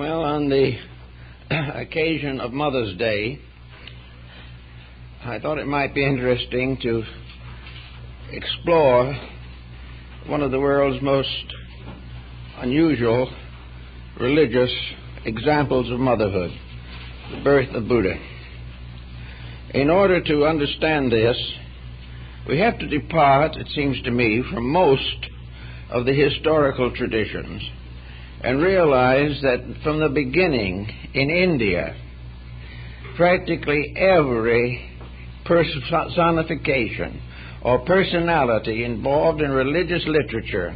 Well, on the occasion of Mother's Day, I thought it might be interesting to explore one of the world's most unusual religious examples of motherhood, the birth of Buddha. In order to understand this, we have to depart, it seems to me, from most of the historical traditions and realize that from the beginning in India, practically every personification or personality involved in religious literature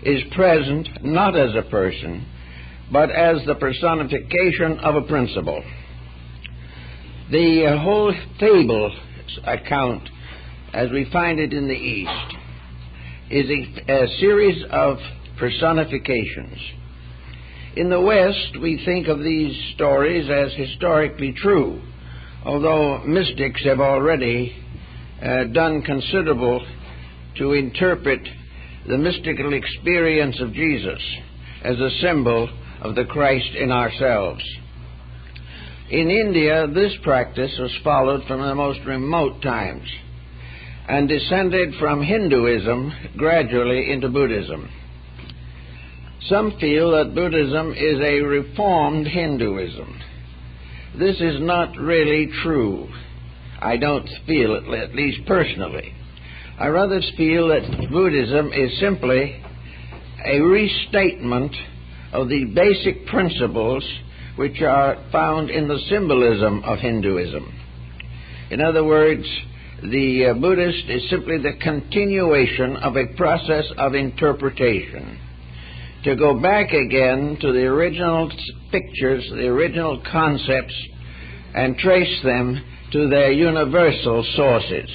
is present not as a person, but as the personification of a principle. The whole fable account, as we find it in the East, is a series of personifications. In the West, we think of these stories as historically true, although mystics have already done considerable to interpret the mystical experience of Jesus as a symbol of the Christ in ourselves. In India, this practice was followed from the most remote times and descended from Hinduism gradually into Buddhism. Some feel that Buddhism is a reformed Hinduism. This is not really true. I don't feel it, at least personally. I rather feel that Buddhism is simply a restatement of the basic principles which are found in the symbolism of Hinduism. In other words, the Buddhist is simply the continuation of a process of interpretation, to go back again to the original pictures, the original concepts, and trace them to their universal sources.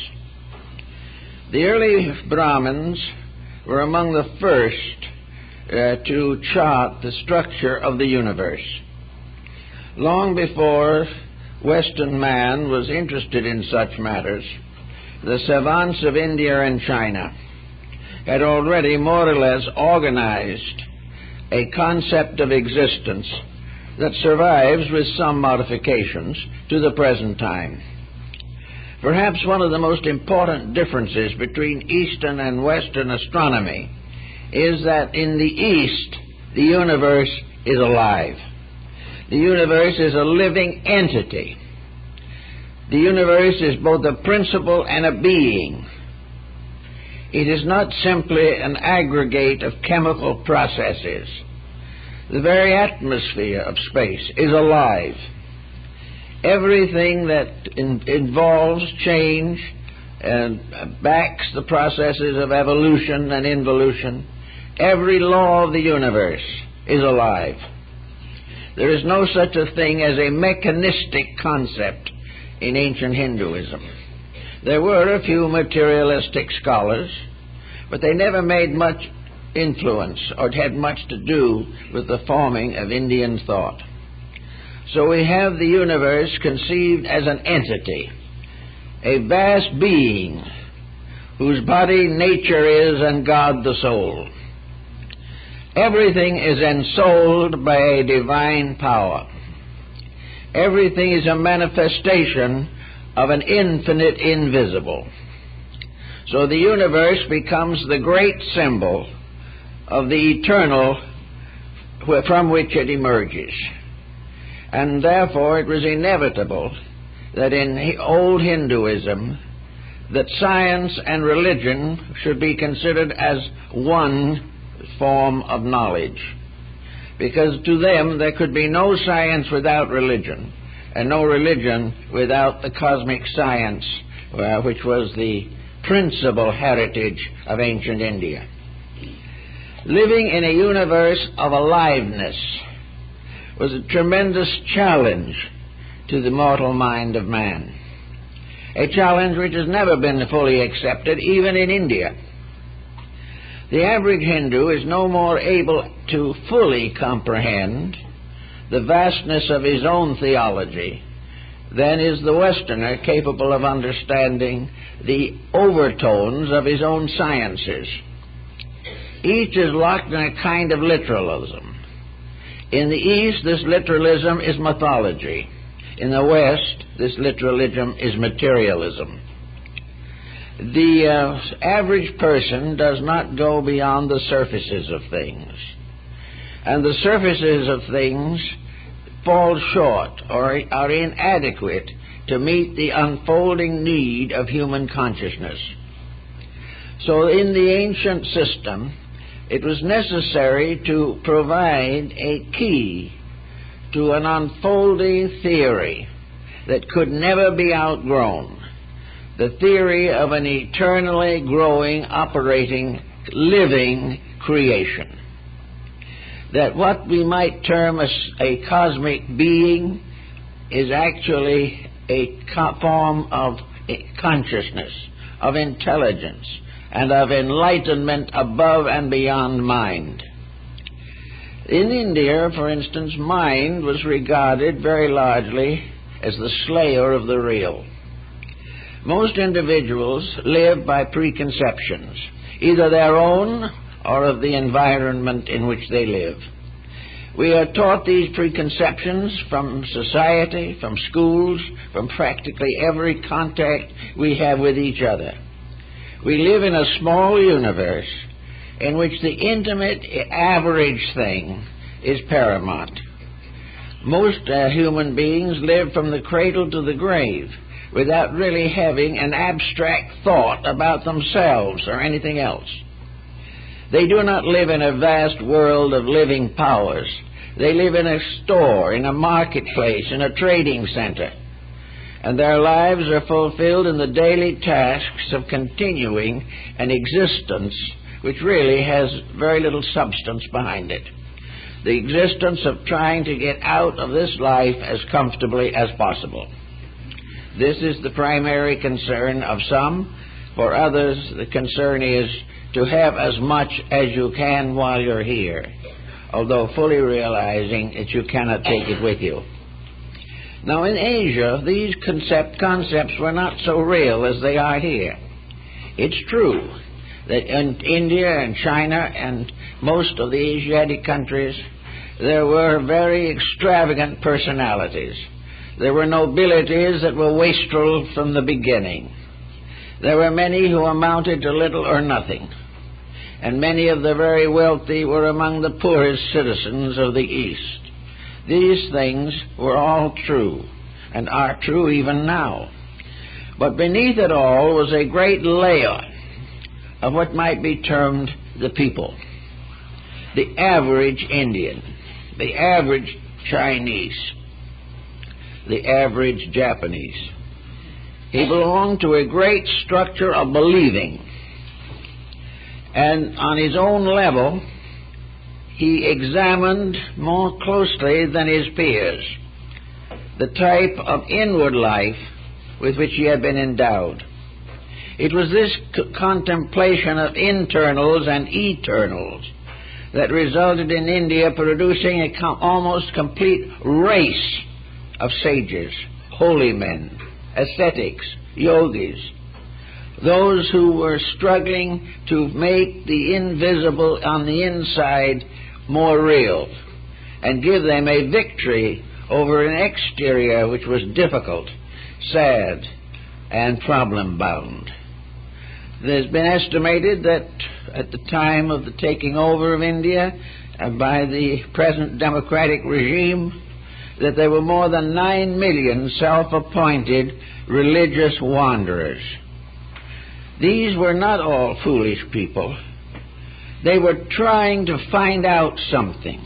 The early Brahmins were among the first to chart the structure of the universe. Long before Western man was interested in such matters, the savants of India and China had already more or less organized a concept of existence that survives with some modifications to the present time. Perhaps one of the most important differences between Eastern and Western astronomy is that in the East, the universe is alive. The universe is a living entity. The universe is both a principle and a being. It is not simply an aggregate of chemical processes. The very atmosphere of space is alive. Everything that involves change and backs the processes of evolution and involution, every law of the universe is alive. There is no such a thing as a mechanistic concept in ancient Hinduism. There were a few materialistic scholars, but they never made much influence or had much to do with the forming of Indian thought. So we have the universe conceived as an entity, a vast being whose body nature is and God the soul. Everything is ensouled by a divine power. Everything is a manifestation of an infinite invisible. So the universe becomes the great symbol of the eternal from which it emerges. And therefore it was inevitable that in old Hinduism that science and religion should be considered as one form of knowledge, because to them there could be no science without religion, and no religion without the cosmic science, which was the principal heritage of ancient India. Living in a universe of aliveness was a tremendous challenge to the mortal mind of man, a challenge which has never been fully accepted even in India. The average Hindu is no more able to fully comprehend the vastness of his own theology than is the Westerner capable of understanding the overtones of his own sciences. Each is locked in a kind of literalism. In the East, this literalism is mythology. In the West, this literalism is materialism. The average person does not go beyond the surfaces of things. And the surfaces of things fall short or are inadequate to meet the unfolding need of human consciousness. So in the ancient system, it was necessary to provide a key to an unfolding theory that could never be outgrown, the theory of an eternally growing, operating, living creation. That what we might term as a cosmic being is actually a form of consciousness, of intelligence, and of enlightenment above and beyond mind. In India, for instance, mind was regarded very largely as the slayer of the real. Most individuals live by preconceptions, either their own or of the environment in which they live. We are taught these preconceptions from society, from schools, from practically every contact we have with each other. We live in a small universe in which the intimate average thing is paramount. Most human beings live from the cradle to the grave without really having an abstract thought about themselves or anything else. They do not live in a vast world of living powers. They live in a store, in a marketplace, in a trading center. And their lives are fulfilled in the daily tasks of continuing an existence which really has very little substance behind it. The existence of trying to get out of this life as comfortably as possible. This is the primary concern of some. For others, the concern is to have as much as you can while you're here, although fully realizing that you cannot take it with you. Now in Asia, these concepts were not so real as they are here. It's true that in India and China and most of the Asiatic countries, there were very extravagant personalities. There were nobilities that were wastrel from the beginning. There were many who amounted to little or nothing, and many of the very wealthy were among the poorest citizens of the East. These things were all true, and are true even now. But beneath it all was a great layer of what might be termed the people. The average Indian, the average Chinese, the average Japanese. He belonged to a great structure of believing, and on his own level, he examined more closely than his peers the type of inward life with which he had been endowed. It was this contemplation of internals and eternals that resulted in India producing an almost complete race of sages, holy men, ascetics, yogis, those who were struggling to make the invisible on the inside more real and give them a victory over an exterior which was difficult, sad, and problem-bound. There's been estimated that at the time of the taking over of India by the present democratic regime, that there were more than 9 million self-appointed religious wanderers. These were not all foolish people. They were trying to find out something.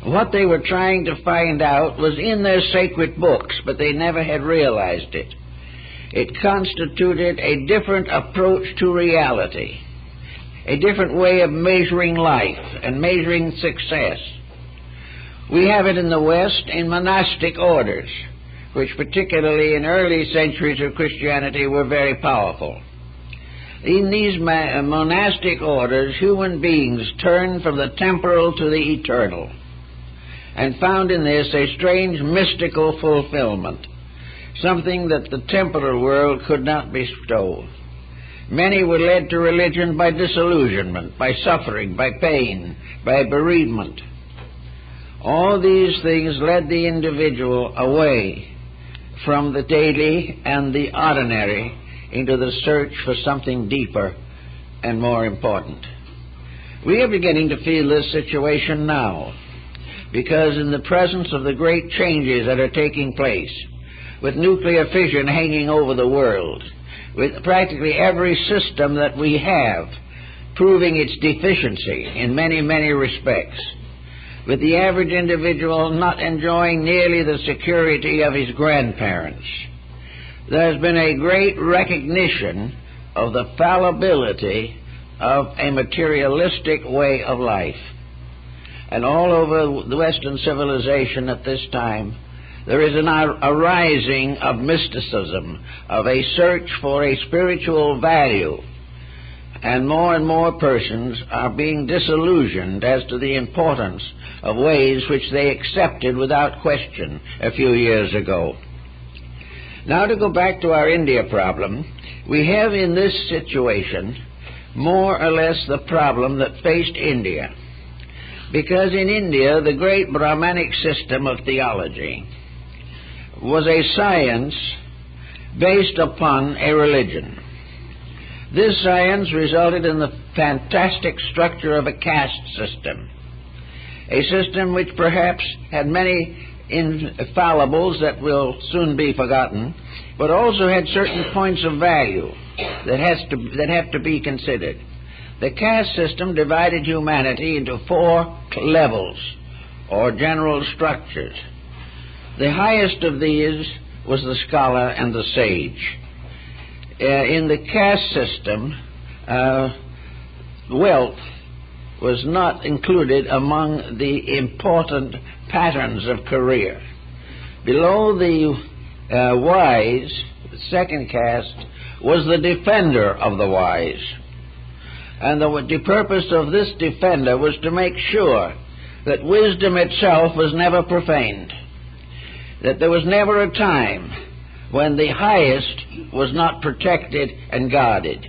What they were trying to find out was in their sacred books, but they never had realized it. It constituted a different approach to reality, a different way of measuring life and measuring success. We have it in the West in monastic orders, which particularly in early centuries of Christianity were very powerful. In these monastic orders, human beings turned from the temporal to the eternal and found in this a strange mystical fulfillment, something that the temporal world could not bestow. Many were led to religion by disillusionment, by suffering, by pain, by bereavement. All these things led the individual away from the daily and the ordinary into the search for something deeper and more important. We are beginning to feel this situation now, because in the presence of the great changes that are taking place, with nuclear fission hanging over the world, with practically every system that we have proving its deficiency in many, many respects, with the average individual not enjoying nearly the security of his grandparents, there has been a great recognition of the fallibility of a materialistic way of life. And all over the Western civilization at this time, there is a rising of mysticism, of a search for a spiritual value. And more persons are being disillusioned as to the importance of ways which they accepted without question a few years ago. Now, to go back to our India problem, we have in this situation more or less the problem that faced India. Because in India, the great Brahmanic system of theology was a science based upon a religion. This science resulted in the fantastic structure of a caste system, a system which perhaps had many infallibles that will soon be forgotten, but also had certain points of value that have to be considered. The caste system divided humanity into 4 levels, or general structures. The highest of these was the scholar and the sage. In the caste system, wealth was not included among the important patterns of career. Below the wise, the second caste, was the defender of the wise. And the purpose of this defender was to make sure that wisdom itself was never profaned, that there was never a time when the highest was not protected and guarded.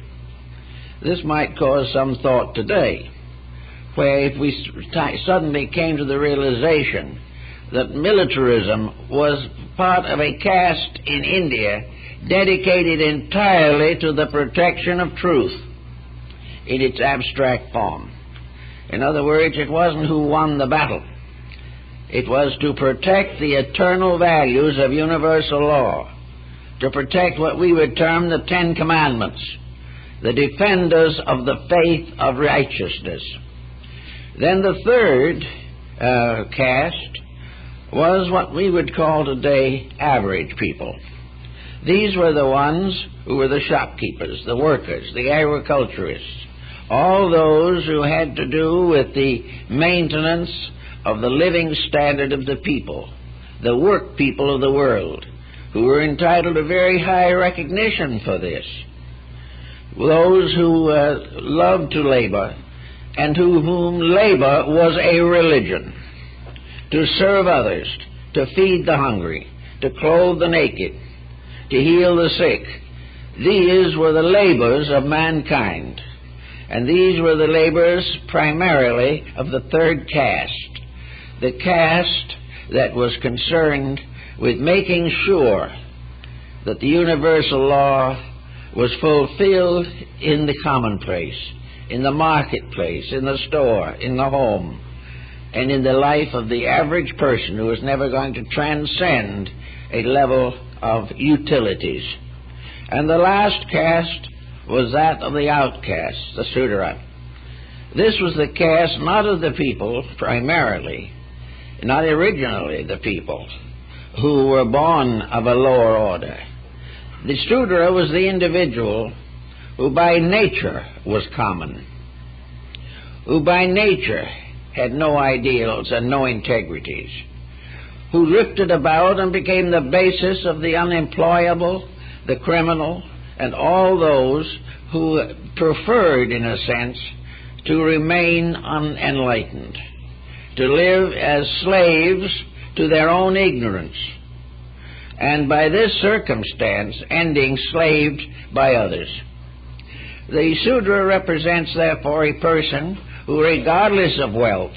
This might cause some thought today, where if we suddenly came to the realization that militarism was part of a caste in India dedicated entirely to the protection of truth in its abstract form. In other words, it wasn't who won the battle. It was to protect the eternal values of universal law, to protect what we would term the 10 Commandments, the defenders of the faith of righteousness. Then the third caste was what we would call today average people. These were the ones who were the shopkeepers, the workers, the agriculturists, all those who had to do with the maintenance of the living standard of the people, the work people of the world, who were entitled to very high recognition for this. Those who loved to labor, and to whom labor was a religion, to serve others, to feed the hungry, to clothe the naked, to heal the sick. These were the labors of mankind, and these were the labors primarily of the third caste, the caste that was concerned with making sure that the universal law was fulfilled in the commonplace, in the marketplace, in the store, in the home, and in the life of the average person who was never going to transcend a level of utilities. And the last caste was that of the outcasts, the Sudra. This was the caste not of the people primarily, not originally the people, who were born of a lower order. The Sudra was the individual who by nature was common, who by nature had no ideals and no integrities, who drifted about and became the basis of the unemployable, the criminal, and all those who preferred, in a sense, to remain unenlightened, to live as slaves to their own ignorance, and by this circumstance ending enslaved by others. The Sudra represents, therefore, a person who, regardless of wealth,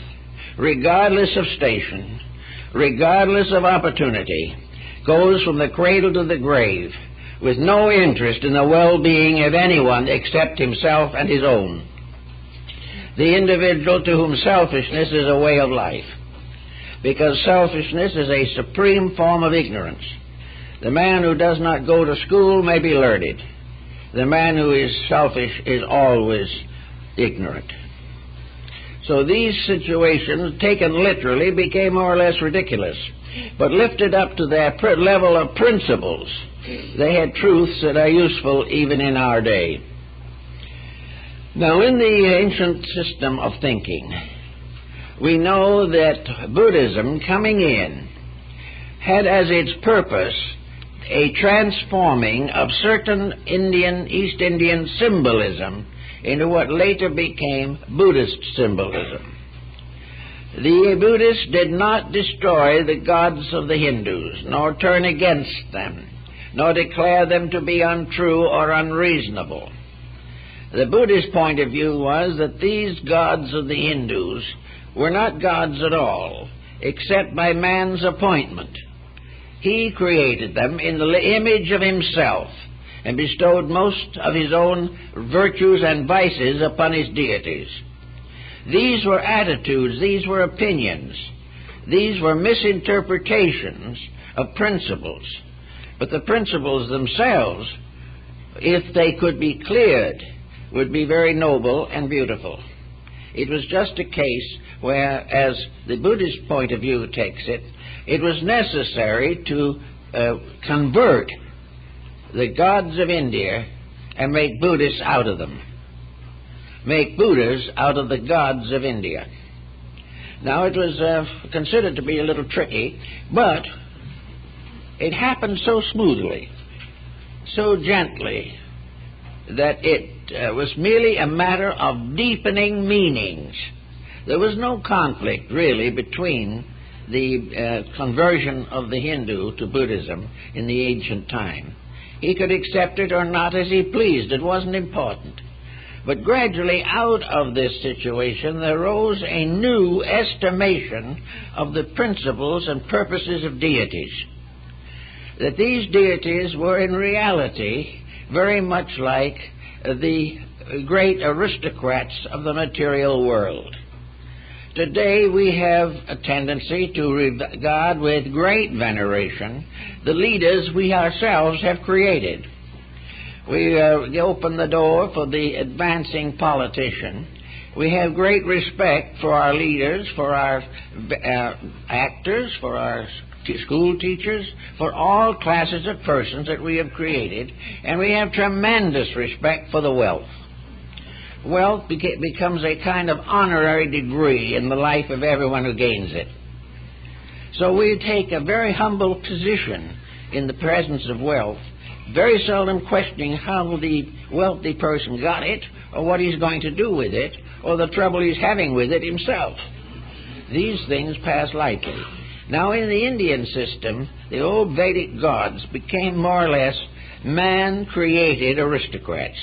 regardless of station, regardless of opportunity, goes from the cradle to the grave with no interest in the well-being of anyone except himself and his own. The individual to whom selfishness is a way of life, because selfishness is a supreme form of ignorance. The man who does not go to school may be learned. The man who is selfish is always ignorant. So these situations, taken literally, became more or less ridiculous. But lifted up to their level of principles, they had truths that are useful even in our day. Now, in the ancient system of thinking, we know that Buddhism, coming in, had as its purpose a transforming of certain East Indian symbolism into what later became Buddhist symbolism. The Buddhists did not destroy the gods of the Hindus, nor turn against them, nor declare them to be untrue or unreasonable. The Buddhist point of view was that these gods of the Hindus were not gods at all, except by man's appointment. He created them in the image of himself, and bestowed most of his own virtues and vices upon his deities. These were attitudes, these were opinions, these were misinterpretations of principles. But the principles themselves, if they could be cleared, would be very noble and beautiful. It was just a case where, as the Buddhist point of view takes it, it was necessary to convert the gods of India and make Buddhists out of them. Make Buddhas out of the gods of India. Now, it was considered to be a little tricky, but it happened so smoothly, so gently, that it was merely a matter of deepening meanings. There was no conflict, really, between the conversion of the Hindu to Buddhism in the ancient time. He could accept it or not as he pleased. It wasn't important. But gradually, out of this situation, there rose a new estimation of the principles and purposes of deities. That these deities were in reality very much like the great aristocrats of the material world. Today we have a tendency to regard with great veneration the leaders we ourselves have created. We open the door for the advancing politician. We have great respect for our leaders, for our actors, for our school teachers, for all classes of persons that we have created, and we have tremendous respect for the wealth. Wealth becomes a kind of honorary degree in the life of everyone who gains it. So we take a very humble position in the presence of wealth, very seldom questioning how the wealthy person got it, or what he's going to do with it, or the trouble he's having with it himself. These things pass lightly. Now, in the Indian system, the old Vedic gods became more or less man-created aristocrats.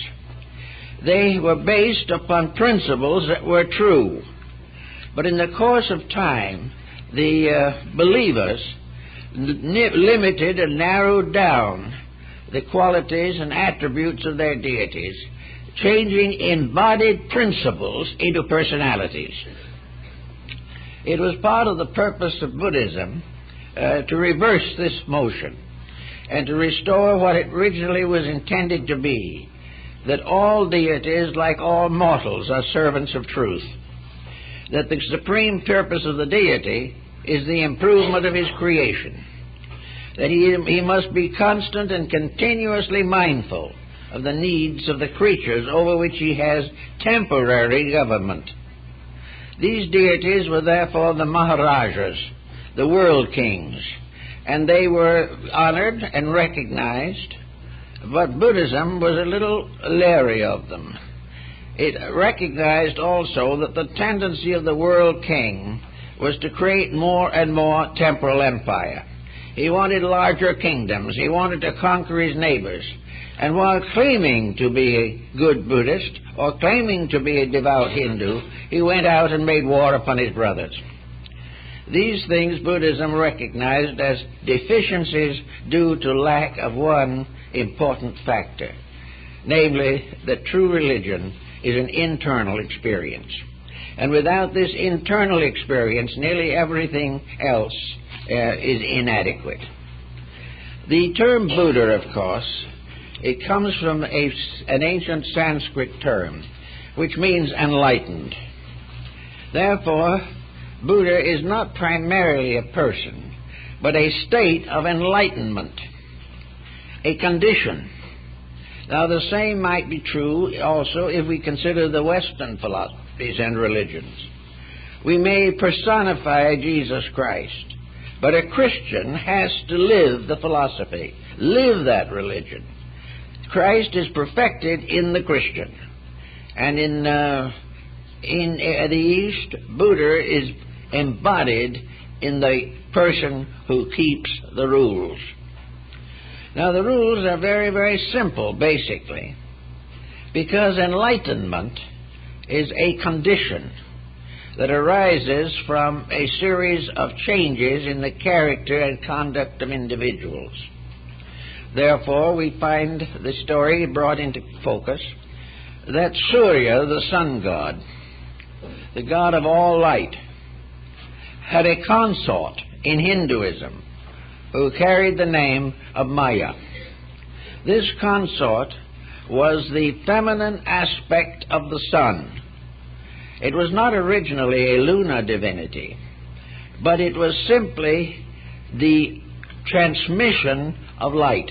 They were based upon principles that were true. But in the course of time, the believers limited and narrowed down the qualities and attributes of their deities, changing embodied principles into personalities. It was part of the purpose of Buddhism to reverse this motion and to restore what it originally was intended to be, that all deities, like all mortals, are servants of truth, that the supreme purpose of the deity is the improvement of his creation, that he must be constant and continuously mindful of the needs of the creatures over which he has temporary government. These deities were therefore the Maharajas, the world kings, and they were honored and recognized, but Buddhism was a little leery of them. It recognized also that the tendency of the world king was to create more and more temporal empire. He wanted larger kingdoms. He wanted to conquer his neighbors. And while claiming to be a good Buddhist or claiming to be a devout Hindu, he went out and made war upon his brothers. These things Buddhism recognized as deficiencies due to lack of one important factor, namely that true religion is an internal experience. And without this internal experience, nearly everything else is inadequate. The term Buddha, of course, it comes from an ancient Sanskrit term, which means enlightened. Therefore, Buddha is not primarily a person, but a state of enlightenment, a condition. Now, the same might be true also if we consider the Western philosophies and religions. We may personify Jesus Christ, but a Christian has to live the philosophy, live that religion. Christ is perfected in the Christian. And in the East, Buddha is embodied in the person who keeps the rules. Now, the rules are very, very simple, basically, because enlightenment is a condition that arises from a series of changes in the character and conduct of individuals. Therefore, we find the story brought into focus that Surya, the sun god, the god of all light, had a consort in Hinduism who carried the name of Maya. This consort was the feminine aspect of the sun. It was not originally a lunar divinity, but it was simply the transmission of light.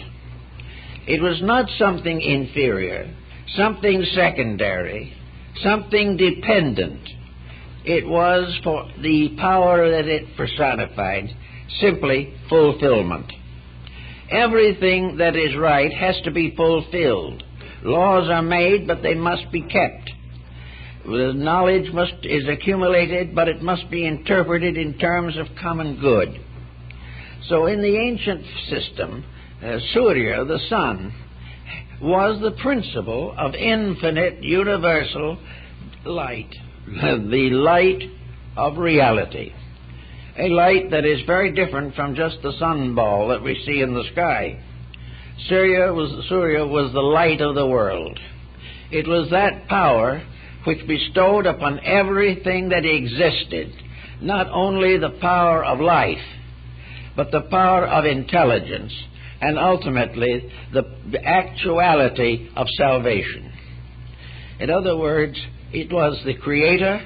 It was not something inferior, something secondary, something dependent. It was, for the power that it personified, simply fulfillment. Everything that is right has to be fulfilled. Laws are made, but they must be kept. The knowledge is accumulated, but it must be interpreted in terms of common good. So in the ancient system, Surya, the sun, was the principle of infinite universal light, the light of reality, a light that is very different from just the sunball that we see in the sky. Surya was the light of the world. It was that power which bestowed upon everything that existed not only the power of life, but the power of intelligence, and ultimately the actuality of salvation. In other words, it was the creator,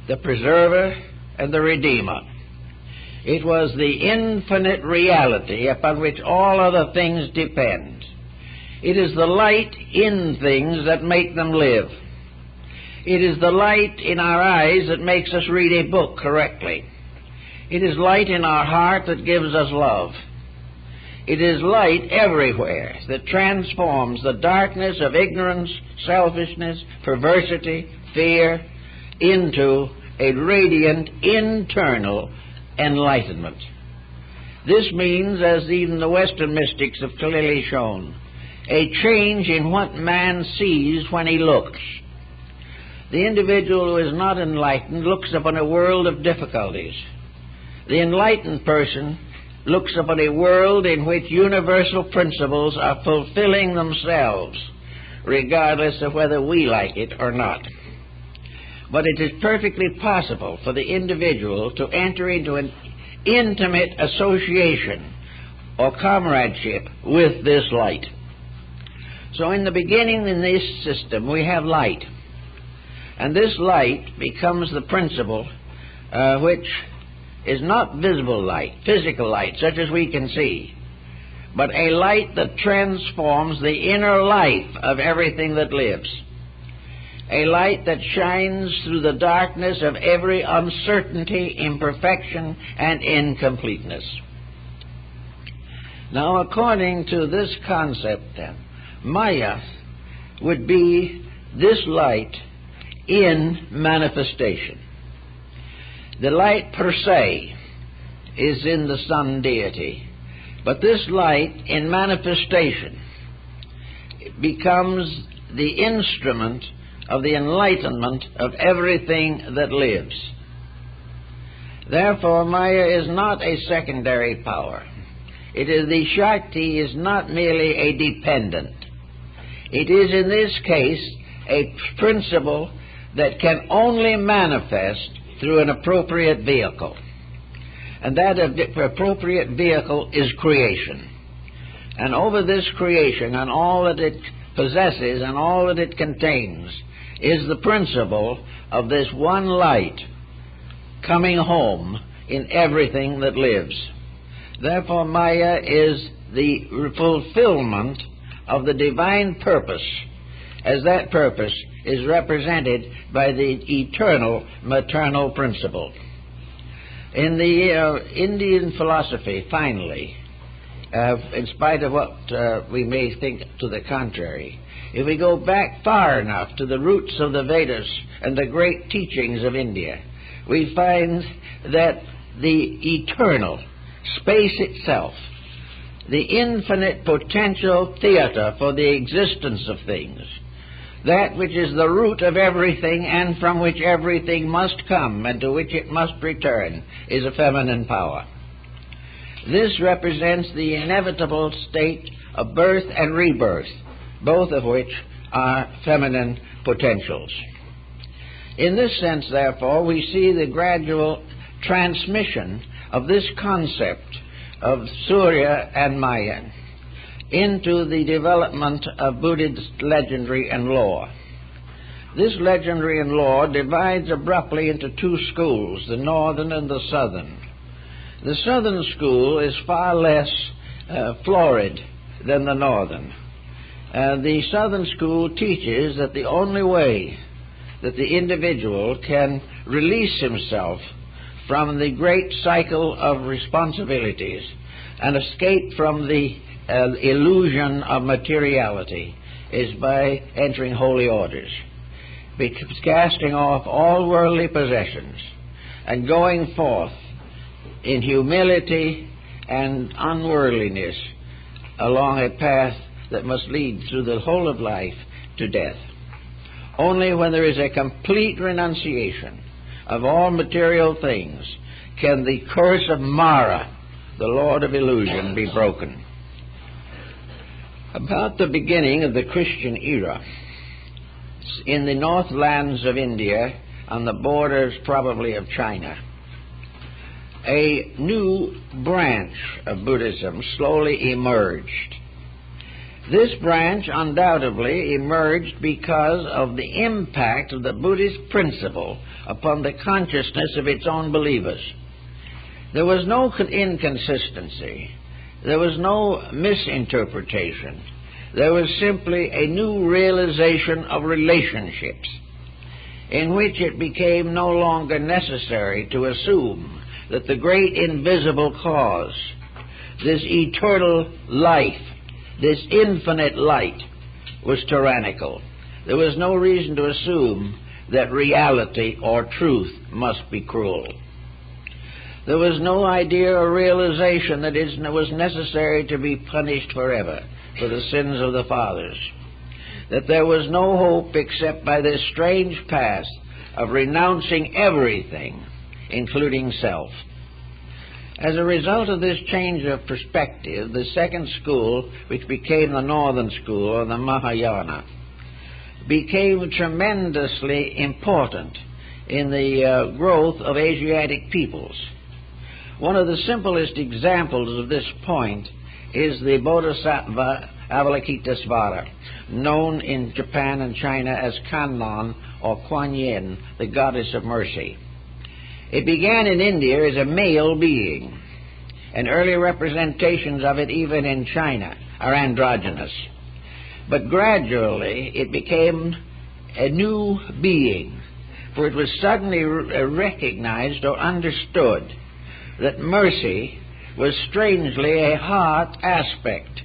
the preserver, and the redeemer. It was the infinite reality upon which all other things depend. It is the light in things that make them live. It is the light in our eyes that makes us read a book correctly. It is light in our heart that gives us love. It is light everywhere that transforms the darkness of ignorance, selfishness, perversity, fear into a radiant internal enlightenment. This means, as even the Western mystics have clearly shown, a change in what man sees when he looks. The individual who is not enlightened looks upon a world of difficulties. The enlightened person looks upon a world in which universal principles are fulfilling themselves, regardless of whether we like it or not. But it is perfectly possible for the individual to enter into an intimate association or comradeship with this light. So in the beginning in this system we have light. And this light becomes the principle which is not visible light, physical light, such as we can see, but a light that transforms the inner life of everything that lives. A light that shines through the darkness of every uncertainty, imperfection, and incompleteness. Now, according to this concept, then, Maya would be this light in manifestation. The light per se is in the sun deity, but this light in manifestation becomes the instrument of the enlightenment of everything that lives. Therefore, Maya is not a secondary power. The Shakti is not merely a dependent. It is in this case a principle that can only manifest through an appropriate vehicle. And that appropriate vehicle is creation. And over this creation and all that it possesses and all that it contains is the principle of this one light coming home in everything that lives. Therefore, Maya is the fulfillment of the divine purpose, as that purpose is represented by the eternal maternal principle. In the Indian philosophy, finally, in spite of what we may think to the contrary, if we go back far enough to the roots of the Vedas and the great teachings of India, we find that the eternal, space itself, the infinite potential theater for the existence of things, that which is the root of everything and from which everything must come and to which it must return, is a feminine power. This represents the inevitable state of birth and rebirth, both of which are feminine potentials. In this sense, therefore, we see the gradual transmission of this concept of Surya and Maya into the development of Buddhist legendary and lore. This legendary and lore divides abruptly into two schools, the northern and the southern. The southern school is far less florid than the northern. The southern school teaches that the only way that the individual can release himself from the great cycle of responsibilities and escape from the illusion of materiality is by entering holy orders, casting off all worldly possessions and going forth in humility and unworldliness along a path that must lead through the whole of life to death. Only when there is a complete renunciation of all material things can the curse of Mara, the Lord of illusion, be broken. About the beginning of the Christian era, in the northlands of India, on the borders probably of China, a new branch of Buddhism slowly emerged. This branch undoubtedly emerged because of the impact of the Buddhist principle upon the consciousness of its own believers. There was no inconsistency. There was no misinterpretation. There was simply a new realization of relationships in which it became no longer necessary to assume that the great invisible cause, this eternal life, this infinite light, was tyrannical. There was no reason to assume that reality or truth must be cruel. There was no idea or realization that it was necessary to be punished forever for the sins of the fathers, that there was no hope except by this strange path of renouncing everything, including self. As a result of this change of perspective, the second school, which became the northern school, or the Mahayana, became tremendously important in the growth of Asiatic peoples. One of the simplest examples of this point is the Bodhisattva Avalokitesvara, known in Japan and China as Kannon or Kuan Yin, the goddess of mercy. It began in India as a male being, and early representations of it even in China are androgynous. But gradually it became a new being, for it was suddenly recognized or understood that mercy was strangely a heart aspect,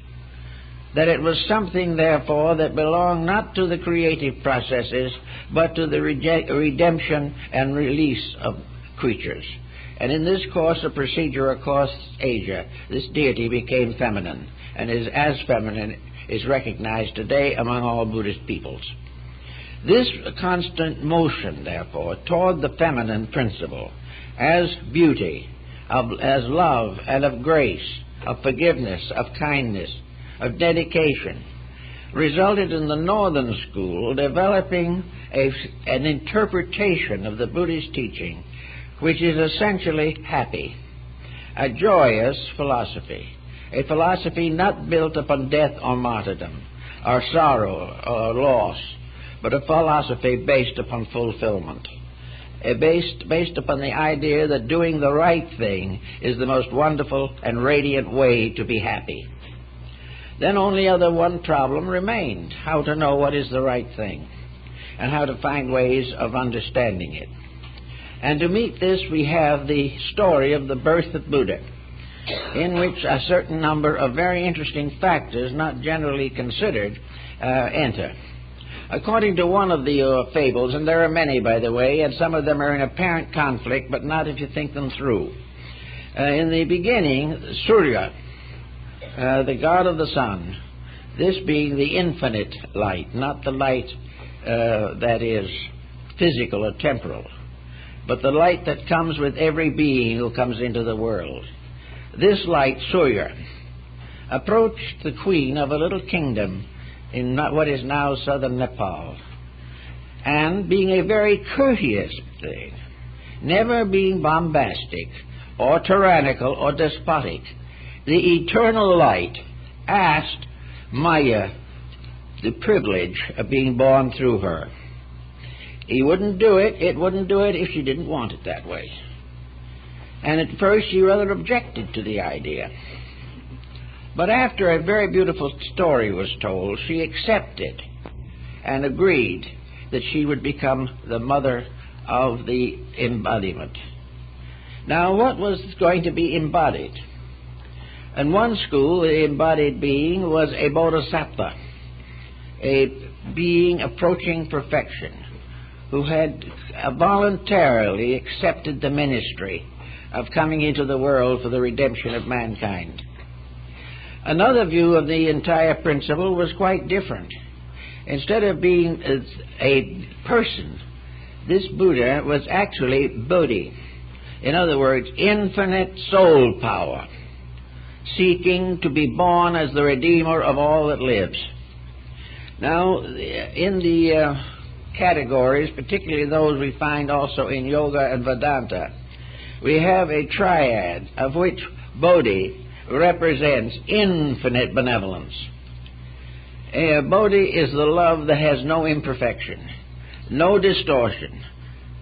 that it was something, therefore, that belonged not to the creative processes, but to the redemption and release of creatures. And in this course of procedure across Asia, this deity became feminine, and is as feminine is recognized today among all Buddhist peoples. This constant motion, therefore, toward the feminine principle as beauty, as love and of grace, of forgiveness, of kindness, of dedication, resulted in the Northern School developing an interpretation of the Buddhist teaching which is essentially happy, a joyous philosophy, a philosophy not built upon death or martyrdom, or sorrow or loss, but a philosophy based upon fulfillment, based upon the idea that doing the right thing is the most wonderful and radiant way to be happy. Then only one problem remained: how to know what is the right thing, and how to find ways of understanding it. And to meet this, we have the story of the birth of Buddha, in which a certain number of very interesting factors not generally considered enter. According to one of the fables, and there are many, by the way, and some of them are in apparent conflict, but not if you think them through. In the beginning, Surya, the god of the sun, this being the infinite light, not the light that is physical or temporal, but the light that comes with every being who comes into the world. This light, Surya, approached the queen of a little kingdom in what is now southern Nepal, and being a very courteous thing, never being bombastic or tyrannical or despotic, the eternal light asked Maya the privilege of being born through her. He wouldn't do it. It wouldn't do it if she didn't want it that way. And at first she rather objected to the idea. But after a very beautiful story was told, she accepted and agreed that she would become the mother of the embodiment. Now, what was going to be embodied? In one school, the embodied being was a bodhisattva, a being approaching perfection, who had voluntarily accepted the ministry of coming into the world for the redemption of mankind. Another view of the entire principle was quite different. Instead of being a person, this Buddha was actually Bodhi. In other words, infinite soul power, seeking to be born as the Redeemer of all that lives. Now, in the categories, particularly those we find also in Yoga and Vedanta, we have a triad of which Bodhi represents infinite benevolence. Bodhi is the love that has no imperfection, no distortion,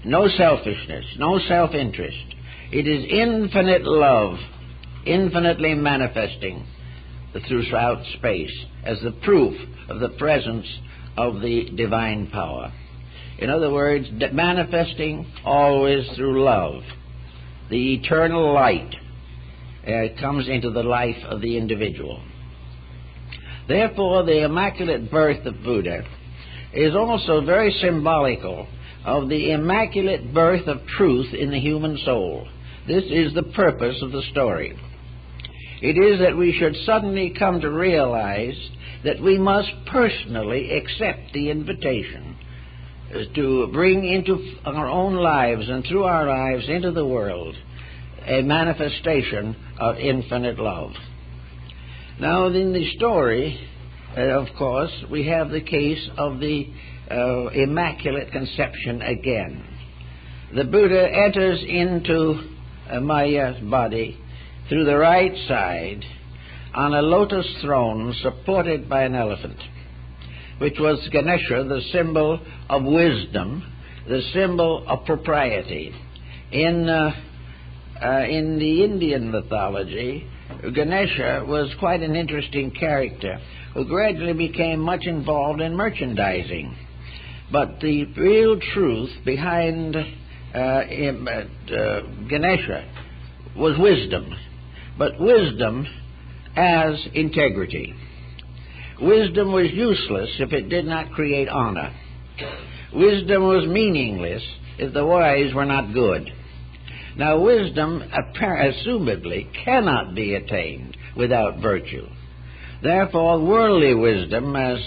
no selfishness, no self-interest. It is infinite love, infinitely manifesting throughout space as the proof of the presence of the divine power. In other words, manifesting always through love. The eternal light comes into the life of the individual. Therefore, the immaculate birth of Buddha is also very symbolical of the immaculate birth of truth in the human soul. This is the purpose of the story. It is that we should suddenly come to realize that we must personally accept the invitation to bring into our own lives and through our lives into the world a manifestation of infinite love. Now, in the story, of course, we have the case of the Immaculate Conception again. The Buddha enters into Maya's body through the right side on a lotus throne supported by an elephant, which was Ganesha, the symbol of wisdom, the symbol of propriety. In the Indian mythology, Ganesha was quite an interesting character who gradually became much involved in merchandising. But the real truth behind Ganesha was wisdom, but wisdom as integrity. Wisdom was useless if it did not create honor. Wisdom was meaningless if the wise were not good. Now, wisdom assumedly cannot be attained without virtue. Therefore, worldly wisdom, as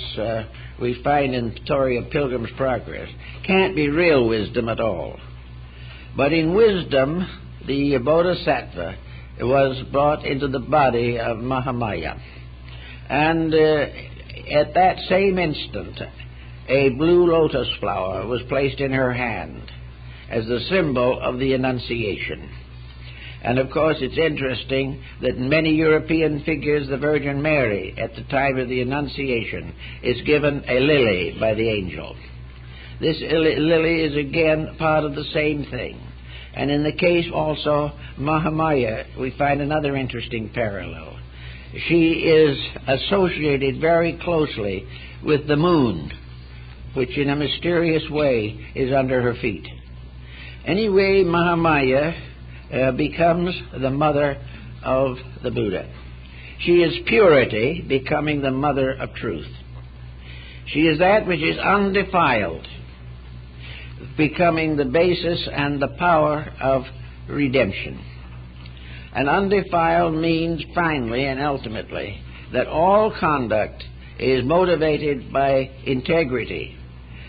we find in the story of Pilgrim's Progress can't be real wisdom at all. But in wisdom, the Bodhisattva was brought into the body of Mahamaya. And at that same instant, a blue lotus flower was placed in her hand as the symbol of the Annunciation. And of course it's interesting that in many European figures the Virgin Mary at the time of the Annunciation is given a lily by the angel. This lily is again part of the same thing. And in the case also Mahamaya, we find another interesting parallel. She is associated very closely with the moon, which in a mysterious way is under her feet. Anyway, Mahamaya becomes the mother of the Buddha. She is purity, becoming the mother of truth. She is that which is undefiled, becoming the basis and the power of redemption. And undefiled means finally and ultimately that all conduct is motivated by integrity,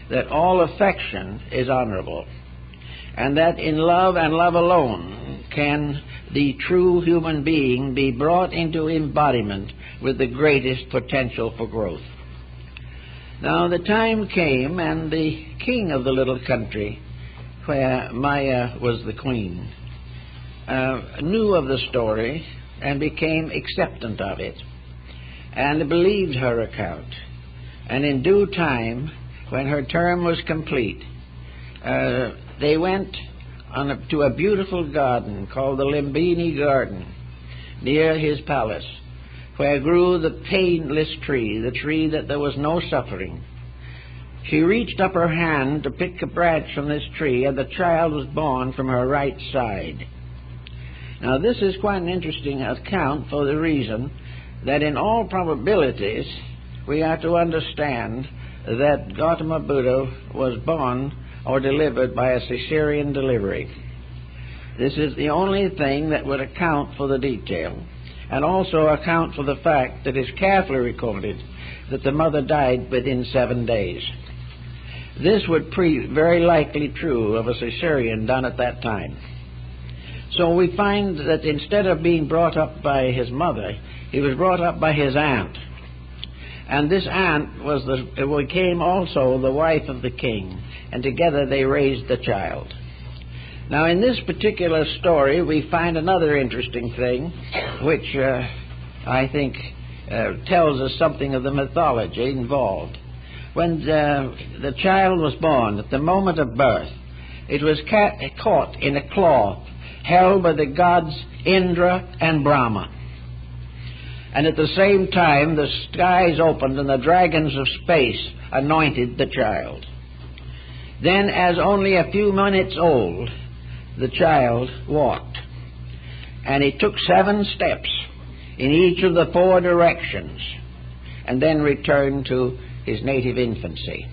that all affection is honorable, and that in love and love alone can the true human being be brought into embodiment with the greatest potential for growth. Now the time came, and the king of the little country, where Maya was the queen, knew of the story and became acceptant of it, and believed her account. And in due time, when her term was complete, they went to a beautiful garden called the Lumbini Garden near his palace, where grew the painless tree, the tree that there was no suffering. She reached up her hand to pick a branch from this tree, and the child was born from her right side. Now this is quite an interesting account for the reason that in all probabilities we are to understand that Gautama Buddha was born or delivered by a cesarean delivery. This is the only thing that would account for the detail, and also account for the fact that it's carefully recorded that the mother died within 7 days. This would prove very likely true of a cesarean done at that time. So we find that instead of being brought up by his mother, he was brought up by his aunt. And this aunt became also the wife of the king, and together they raised the child. Now in this particular story we find another interesting thing, which I think tells us something of the mythology involved. When the child was born, at the moment of birth, it was caught in a cloth held by the gods Indra and Brahma. And at the same time the skies opened and the dragons of space anointed the child. Then, as only a few minutes old, the child walked, and he took 7 steps in each of the 4 directions, and then returned to his native infancy.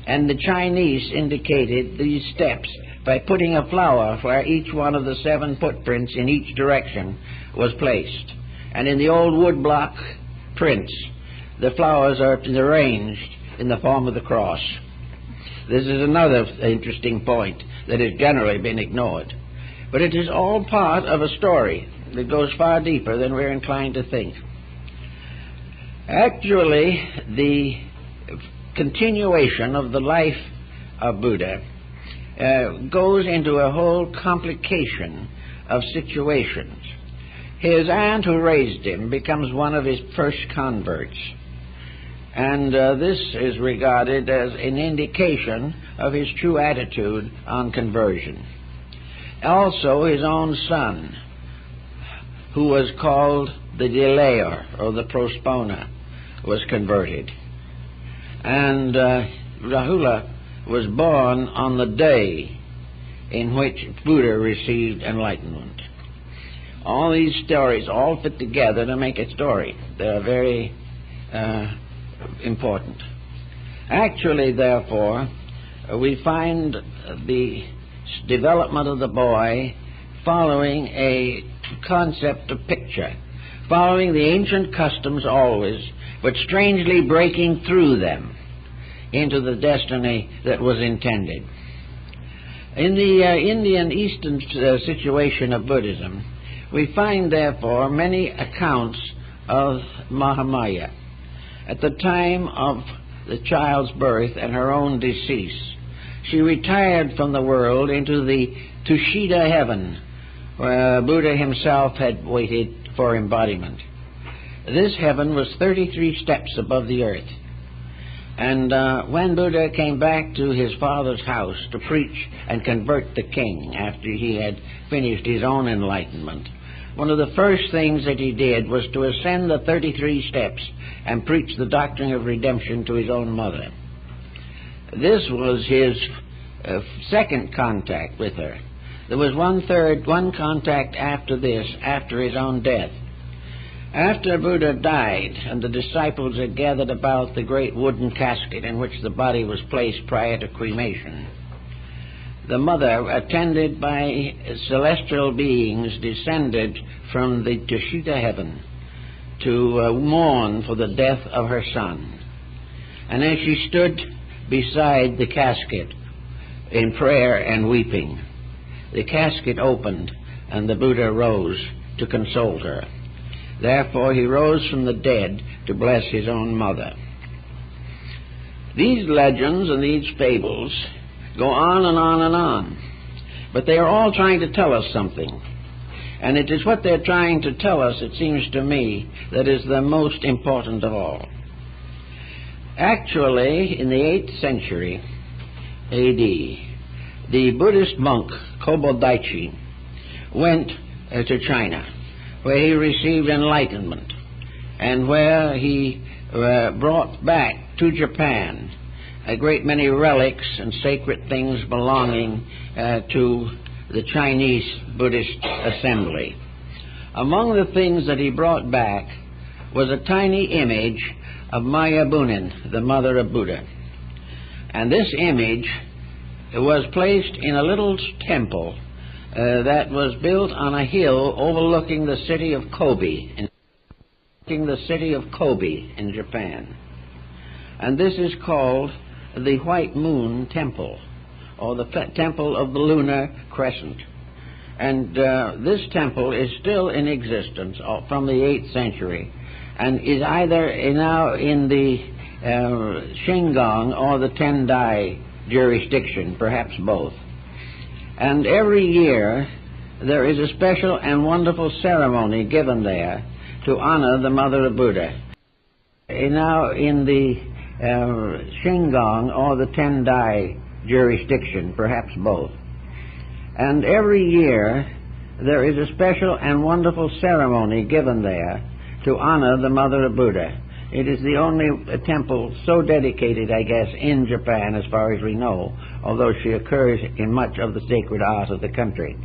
And the Chinese indicated these steps by putting a flower where each one of the 7 footprints in each direction was placed. And in the old woodblock prints, the flowers are arranged in the form of the cross. This is another interesting point that has generally been ignored. But it is all part of a story that goes far deeper than we're inclined to think. Actually, the continuation of the life of Buddha goes into a whole complication of situations. His aunt who raised him becomes one of his first converts, and this is regarded as an indication of his true attitude on conversion. Also his own son, who was called the delayer or the prosponer, was converted. And Rahula was born on the day in which Buddha received enlightenment. All these stories all fit together to make a story. They're very important. Actually, therefore, we find the development of the boy following a concept of picture, following the ancient customs always, but strangely breaking through them into the destiny that was intended. In the Indian Eastern situation of Buddhism, we find, therefore, many accounts of Mahamaya. At the time of the child's birth and her own decease, she retired from the world into the Tushita heaven, where Buddha himself had waited for embodiment. This heaven was 33 steps above the earth. And when Buddha came back to his father's house to preach and convert the king after he had finished his own enlightenment, one of the first things that he did was to ascend the 33 steps and preach the doctrine of redemption to his own mother. This was his second contact with her. There was one contact after this, after his own death. After Buddha died and the disciples had gathered about the great wooden casket in which the body was placed prior to cremation, the mother, attended by celestial beings, descended from the Tushita heaven to mourn for the death of her son. And as she stood beside the casket in prayer and weeping, the casket opened and the Buddha rose to console her. Therefore he rose from the dead to bless his own mother. These legends and these fables go on and on and on, but they are all trying to tell us something. And it is what they're trying to tell us, it seems to me, that is the most important of all. Actually, in the 8th century A.D., the Buddhist monk Kobodaichi went to China, where he received enlightenment, and where he brought back to Japan a great many relics and sacred things belonging to the Chinese Buddhist assembly. Among the things that he brought back was a tiny image of Maya Bunin, the mother of Buddha. And this image was placed in a little temple that was built on a hill overlooking the city of Kobe, in Japan. And this is called the White Moon Temple, or the Temple of the Lunar Crescent. And this temple is still in existence from the 8th century, and is either now in the Shingon or the Tendai jurisdiction, perhaps both. And every year there is a special and wonderful ceremony given there to honor the Mother of Buddha. Now in the Shingon or the Tendai jurisdiction, perhaps both. And every year there is a special and wonderful ceremony given there to honor the Mother of Buddha. It is the only temple so dedicated, I guess, in Japan as far as we know, although she occurs in much of the sacred art of the country.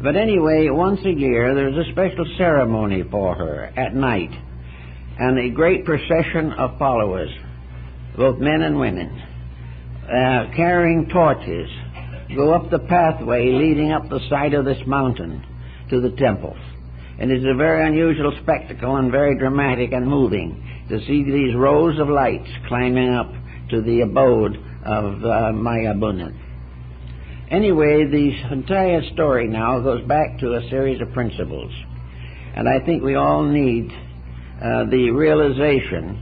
But anyway, once a year there is a special ceremony for her at night, and a great procession of followers, both men and women, carrying torches, go up the pathway leading up the side of this mountain to the temple. And it's a very unusual spectacle and very dramatic and moving to see these rows of lights climbing up to the abode of Maya Bunin. Anyway, the entire story now goes back to a series of principles. And I think we all need the realization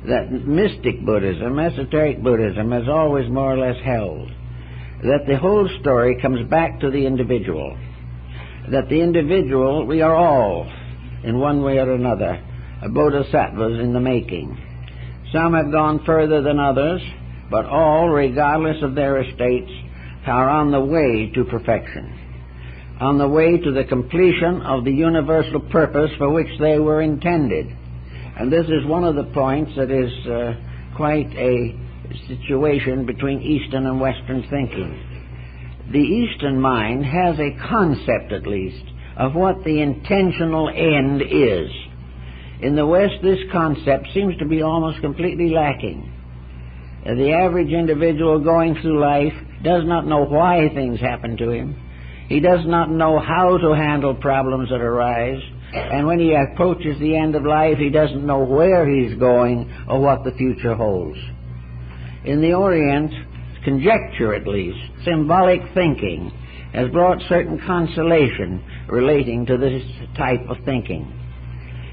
that mystic Buddhism, esoteric Buddhism, has always more or less held that the whole story comes back to the individual. That the individual, we are all, in one way or another, bodhisattvas in the making. Some have gone further than others, but all, regardless of their estates, are on the way to perfection, on the way to the completion of the universal purpose for which they were intended. And this is one of the points that is quite a situation between Eastern and Western thinking. The Eastern mind has a concept, at least, of what the intentional end is. In the West, this concept seems to be almost completely lacking. The average individual going through life does not know why things happen to him. He does not know how to handle problems that arise. And when he approaches the end of life, he doesn't know where he's going or what the future holds. In the Orient, conjecture at least, symbolic thinking, has brought certain consolation relating to this type of thinking.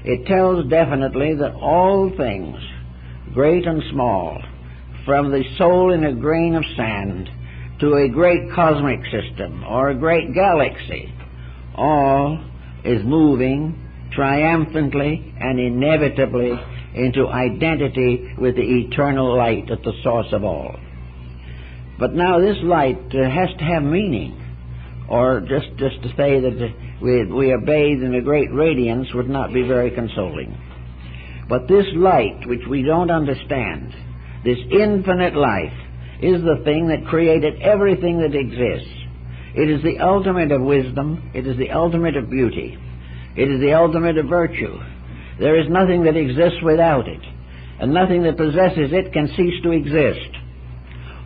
It tells definitely that all things, great and small, from the soul in a grain of sand to a great cosmic system or a great galaxy, all is moving triumphantly and inevitably into identity with the eternal light at the source of all. But now this light has to have meaning, or just to say that we are bathed in a great radiance would not be very consoling. But this light, which we don't understand, this infinite life, is the thing that created everything that exists. It is the ultimate of wisdom. It is the ultimate of beauty. It is the ultimate of virtue. There is nothing that exists without it, and nothing that possesses it can cease to exist.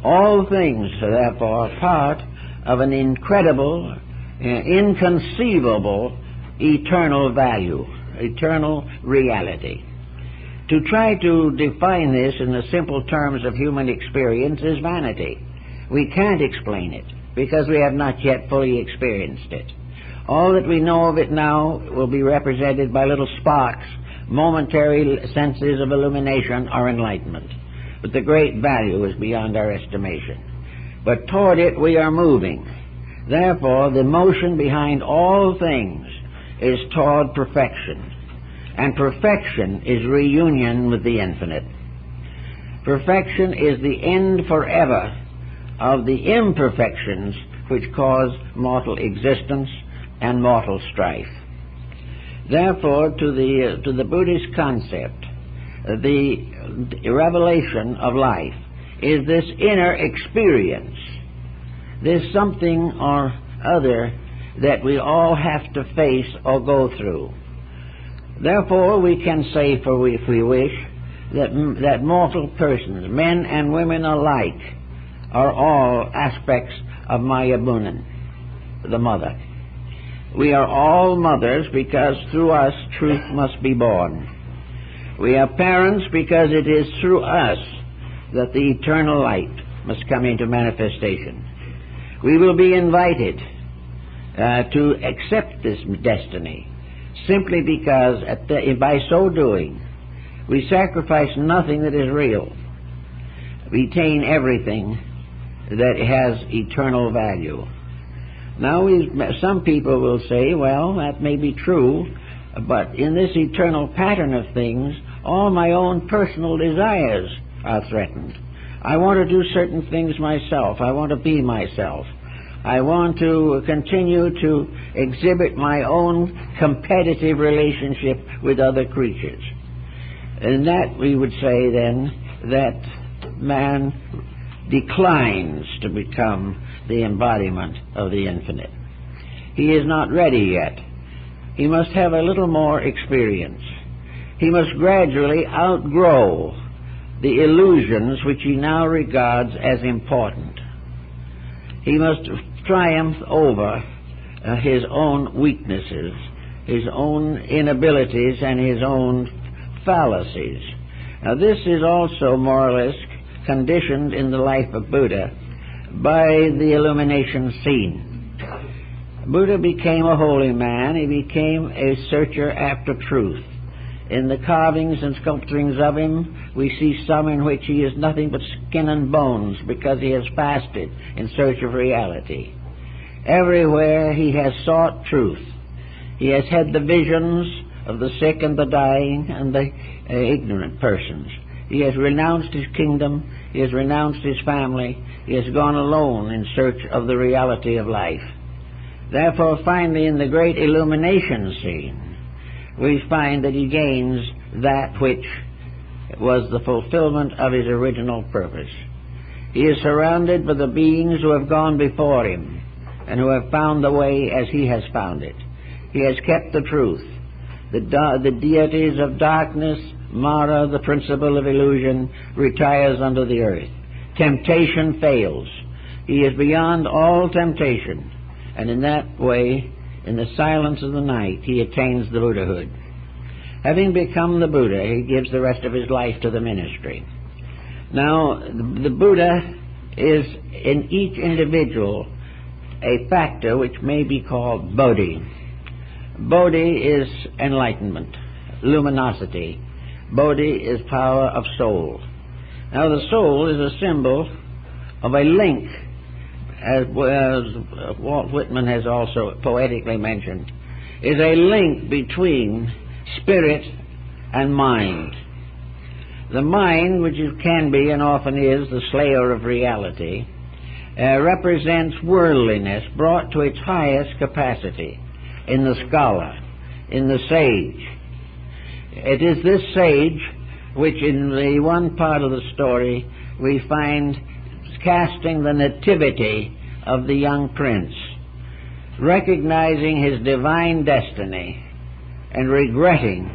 All things, therefore, are part of an incredible, inconceivable, eternal value, eternal reality. To try to define this in the simple terms of human experience is vanity. We can't explain it because we have not yet fully experienced it. All that we know of it now will be represented by little sparks, momentary senses of illumination or enlightenment. But the great value is beyond our estimation. But toward it we are moving. Therefore, the motion behind all things is toward perfection. And perfection is reunion with the infinite. Perfection is the end forever of the imperfections which cause mortal existence and mortal strife. Therefore, to the Buddhist concept, the revelation of life is this inner experience, this something or other that we all have to face or go through. Therefore, we can say, if we wish, that mortal persons, men and women alike, are all aspects of Maya Bunan, the mother. We are all mothers because through us truth must be born. We are parents because it is through us that the eternal light must come into manifestation. We will be invited to accept this destiny simply because by so doing we sacrifice nothing that is real, retain everything that has eternal value. Now, some people will say, well, that may be true, but in this eternal pattern of things, all my own personal desires are threatened. I want to do certain things myself. I want to be myself. I want to continue to exhibit my own competitive relationship with other creatures. And that, we would say then, that man declines to become the embodiment of the infinite. He is not ready yet. He must have a little more experience. He must gradually outgrow the illusions which he now regards as important. He must triumph over his own weaknesses, his own inabilities, and his own fallacies. Now, this is also more or less conditioned in the life of Buddha by the illumination scene. Buddha became a holy man. He became a searcher after truth. In the carvings and sculpturings of him, we see some in which he is nothing but skin and bones because he has fasted in search of reality. Everywhere he has sought truth. He has had the visions of the sick and the dying and the ignorant persons. He has renounced his kingdom. He has renounced his family. He has gone alone in search of the reality of life. Therefore, finally, in the great illumination scene, we find that he gains that which was the fulfillment of his original purpose. He is surrounded by the beings who have gone before him and who have found the way as he has found it. He has kept the truth. The deities of darkness, Mara, the principle of illusion, retires under the earth. Temptation fails. He is beyond all temptation, and in that way in the silence of the night, he attains the Buddhahood. Having become the Buddha, he gives the rest of his life to the ministry. Now, the Buddha is in each individual a factor which may be called Bodhi. Bodhi is enlightenment, luminosity. Bodhi is power of soul. Now, the soul is a symbol of a link, as Walt Whitman has also poetically mentioned, is a link between spirit and mind. The mind, which can be and often is the slayer of reality, represents worldliness brought to its highest capacity in the scholar, in the sage. It is this sage which in the one part of the story we find casting the nativity of the young prince, recognizing his divine destiny and regretting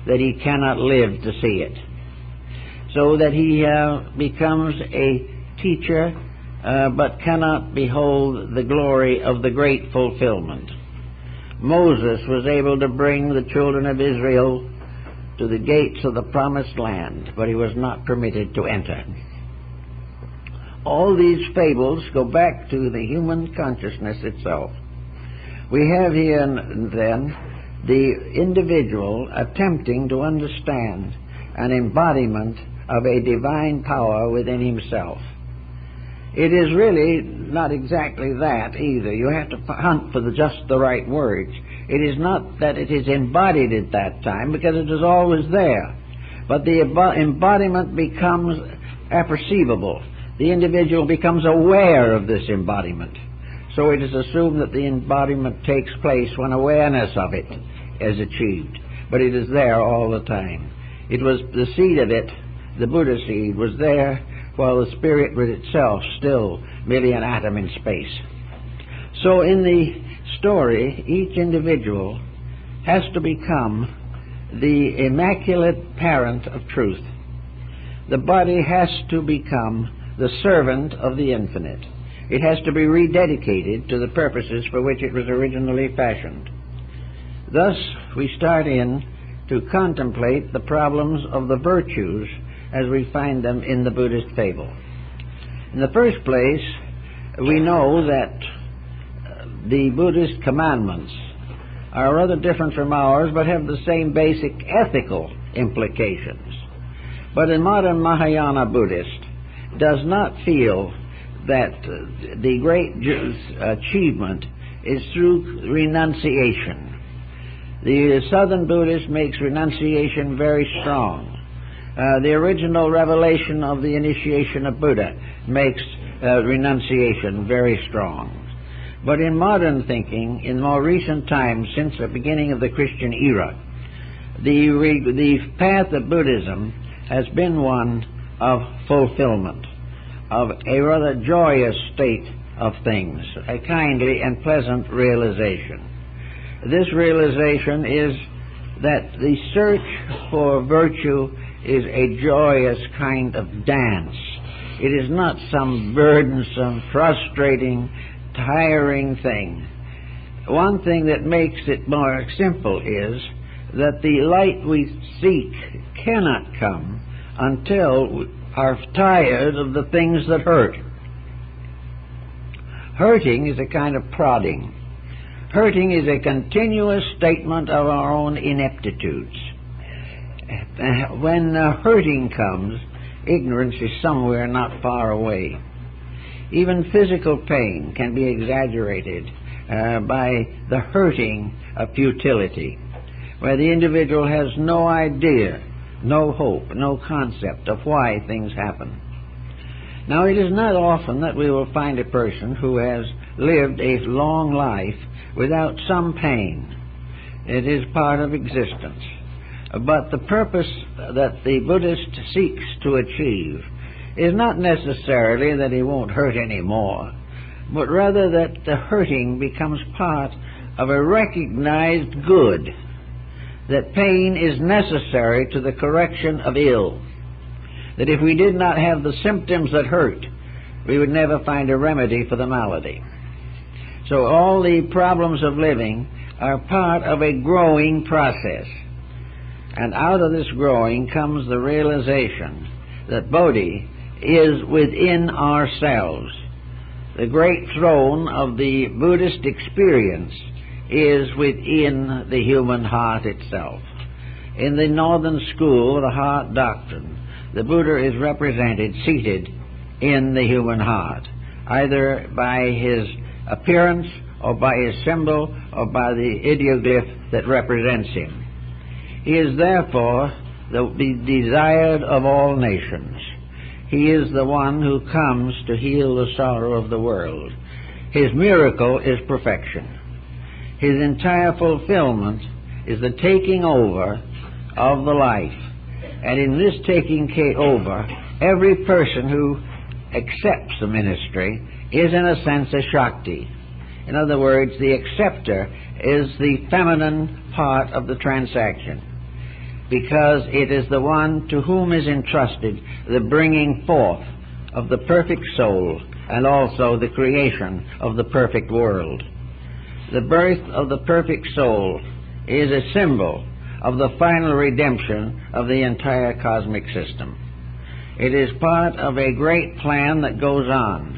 that he cannot live to see it, so that he becomes a teacher but cannot behold the glory of the great fulfillment. Moses was able to bring the children of Israel to the gates of the promised land, but he was not permitted to enter. All these fables go back to the human consciousness itself. We have here then the individual attempting to understand an embodiment of a divine power within himself. It is really not exactly that either. You have to hunt for just the right words. It is not that it is embodied at that time, because it is always there. But the embodiment becomes apperceivable. The individual becomes aware of this embodiment. So it is assumed that the embodiment takes place when awareness of it is achieved. But it is there all the time. It was the seed of it, the Buddha seed, was there while the spirit was itself still merely an atom in space. So in the story, each individual has to become the immaculate parent of truth. The body has to become the servant of the infinite. It has to be rededicated to the purposes for which it was originally fashioned. Thus, we start in to contemplate the problems of the virtues as we find them in the Buddhist fable. In the first place, we know that the Buddhist commandments are rather different from ours, but have the same basic ethical implications. But a modern Mahayana Buddhist does not feel that the great achievement is through renunciation. The Southern Buddhist makes renunciation very strong. The original revelation of the initiation of Buddha makes renunciation very strong. But in modern thinking, in more recent times, since the beginning of the Christian era, the path of Buddhism has been one of fulfillment, of a rather joyous state of things, a kindly and pleasant realization. This realization is that the search for virtue is a joyous kind of dance. It is not some burdensome, frustrating, tiring thing. One thing that makes it more simple is that the light we seek cannot come until we are tired of the things that hurt. Hurting is a kind of prodding. Hurting is a continuous statement of our own ineptitudes. When hurting comes, ignorance is somewhere not far away. Even physical pain can be exaggerated by the hurting of futility, where the individual has no idea, no hope, no concept of why things happen. Now, it is not often that we will find a person who has lived a long life without some pain. It is part of existence. But the purpose that the Buddhist seeks to achieve is not necessarily that he won't hurt anymore, but rather that the hurting becomes part of a recognized good, that pain is necessary to the correction of ill, that if we did not have the symptoms that hurt, we would never find a remedy for the malady. So all the problems of living are part of a growing process. And out of this growing comes the realization that Bodhi is within ourselves. The great throne of the Buddhist experience is within the human heart itself. In the Northern School, the heart doctrine, the Buddha is represented seated in the human heart, either by his appearance or by his symbol or by the ideoglyph that represents him. He is therefore the desired of all nations. He is the one who comes to heal the sorrow of the world. His miracle is perfection. His entire fulfillment is the taking over of the life. And in this taking over, every person who accepts the ministry is in a sense a Shakti. In other words, the acceptor is the feminine part of the transaction, because it is the one to whom is entrusted the bringing forth of the perfect soul and also the creation of the perfect world. The birth of the perfect soul is a symbol of the final redemption of the entire cosmic system. It is part of a great plan that goes on.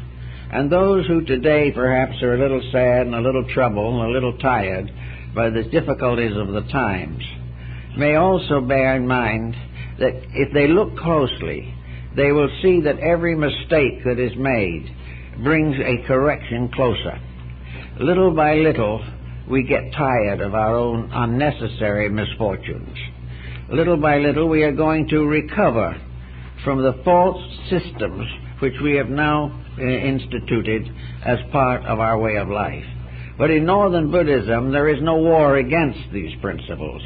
And those who today perhaps are a little sad and a little troubled and a little tired by the difficulties of the times may also bear in mind that if they look closely, they will see that every mistake that is made brings a correction closer. Little by little, we get tired of our own unnecessary misfortunes. Little by little, we are going to recover from the false systems which we have now instituted as part of our way of life. But in Northern Buddhism, there is no war against these principles.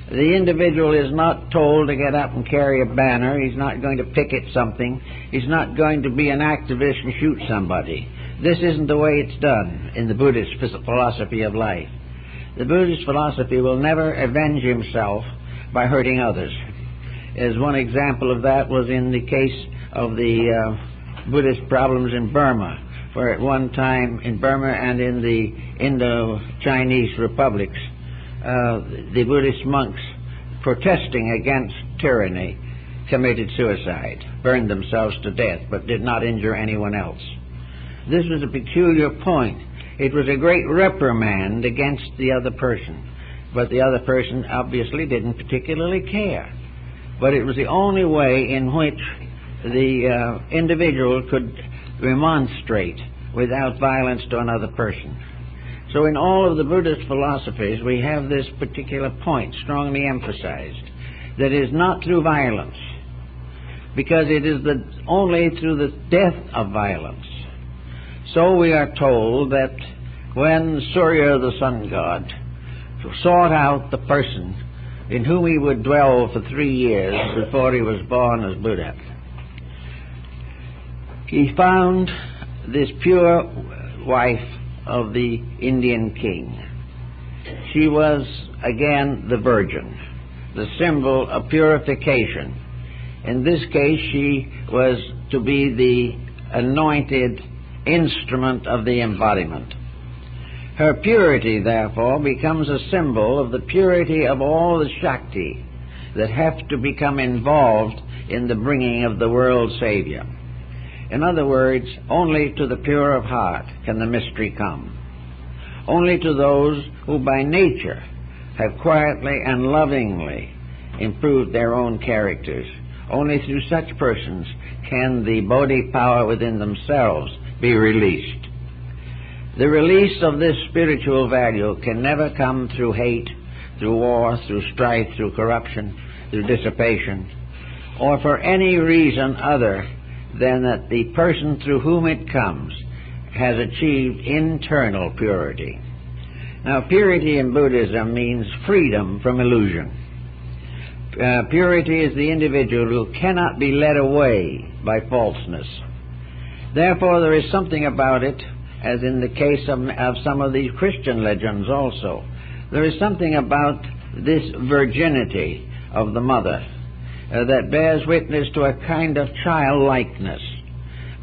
The individual is not told to get up and carry a banner. He's not going to picket something. He's not going to be an activist and shoot somebody. This isn't the way it's done in the Buddhist philosophy of life. The Buddhist philosophy will never avenge himself by hurting others. As one example of that was in the case of the Buddhist problems in Burma, where at one time in Burma and in the Indo-Chinese republics, the Buddhist monks protesting against tyranny committed suicide, burned themselves to death, but did not injure anyone else. This was a peculiar point. It was a great reprimand against the other person, but the other person obviously didn't particularly care. But it was the only way in which the individual could remonstrate without violence to another person. So in all of the Buddhist philosophies, we have this particular point strongly emphasized, that it is not through violence, because it is only through the death of violence. So we are told that when Surya, the sun god, sought out the person in whom he would dwell for 3 years before he was born as Buddha, he found this pure wife of the Indian king. She was again the virgin, the symbol of purification. In this case, she was to be the anointed instrument of the embodiment. Her purity, therefore, becomes a symbol of the purity of all the Shakti that have to become involved in the bringing of the world Savior. In other words, only to the pure of heart can the mystery come. Only to those who by nature have quietly and lovingly improved their own characters. Only through such persons can the Bodhi power within themselves be released. The release of this spiritual value can never come through hate, through war, through strife, through corruption, through dissipation, or for any reason other than that the person through whom it comes has achieved internal purity. Now, purity in Buddhism means freedom from illusion. Purity is the individual who cannot be led away by falseness. Therefore, there is something about it, as in the case of some of these Christian legends also. There is something about this virginity of the mother that bears witness to a kind of childlikeness,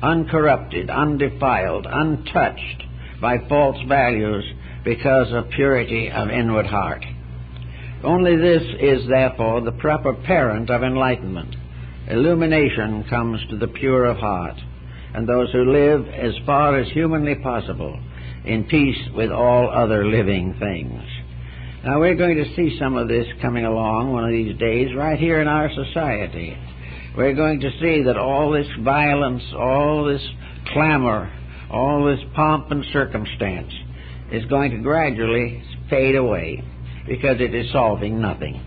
uncorrupted, undefiled, untouched by false values because of purity of inward heart. Only this is therefore the proper parent of enlightenment. Illumination comes to the pure of heart, and those who live as far as humanly possible in peace with all other living things. Now we're going to see some of this coming along one of these days right here in our society. We're going to see that all this violence, all this clamor, all this pomp and circumstance is going to gradually fade away because it is solving nothing.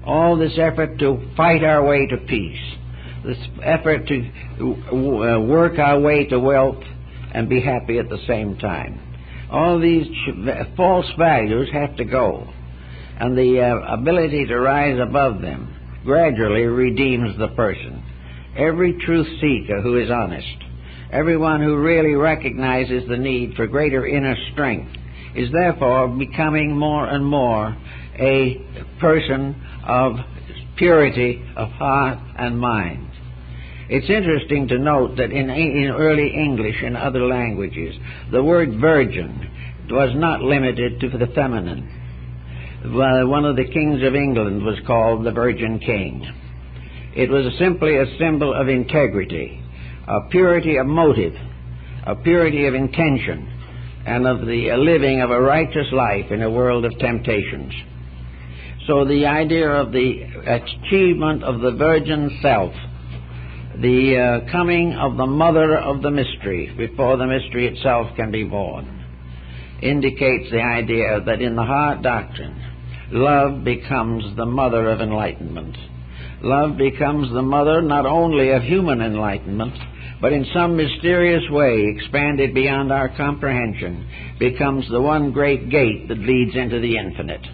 All this effort to fight our way to peace, this effort to work our way to wealth and be happy at the same time, all these false values have to go, and the ability to rise above them gradually redeems the person. Every truth seeker who is honest, everyone who really recognizes the need for greater inner strength, is therefore becoming more and more a person of purity of heart and mind. It's interesting to note that in early English and other languages, the word virgin was not limited to the feminine. One of the kings of England was called the Virgin King. It was simply a symbol of integrity, of purity of motive, of purity of intention, and of the living of a righteous life in a world of temptations. So the idea of the achievement of the virgin self, the coming of the mother of the mystery before the mystery itself can be born, indicates the idea that in the heart doctrine, love becomes the mother of enlightenment. Love becomes the mother not only of human enlightenment, but in some mysterious way, expanded beyond our comprehension, becomes the one great gate that leads into the infinite.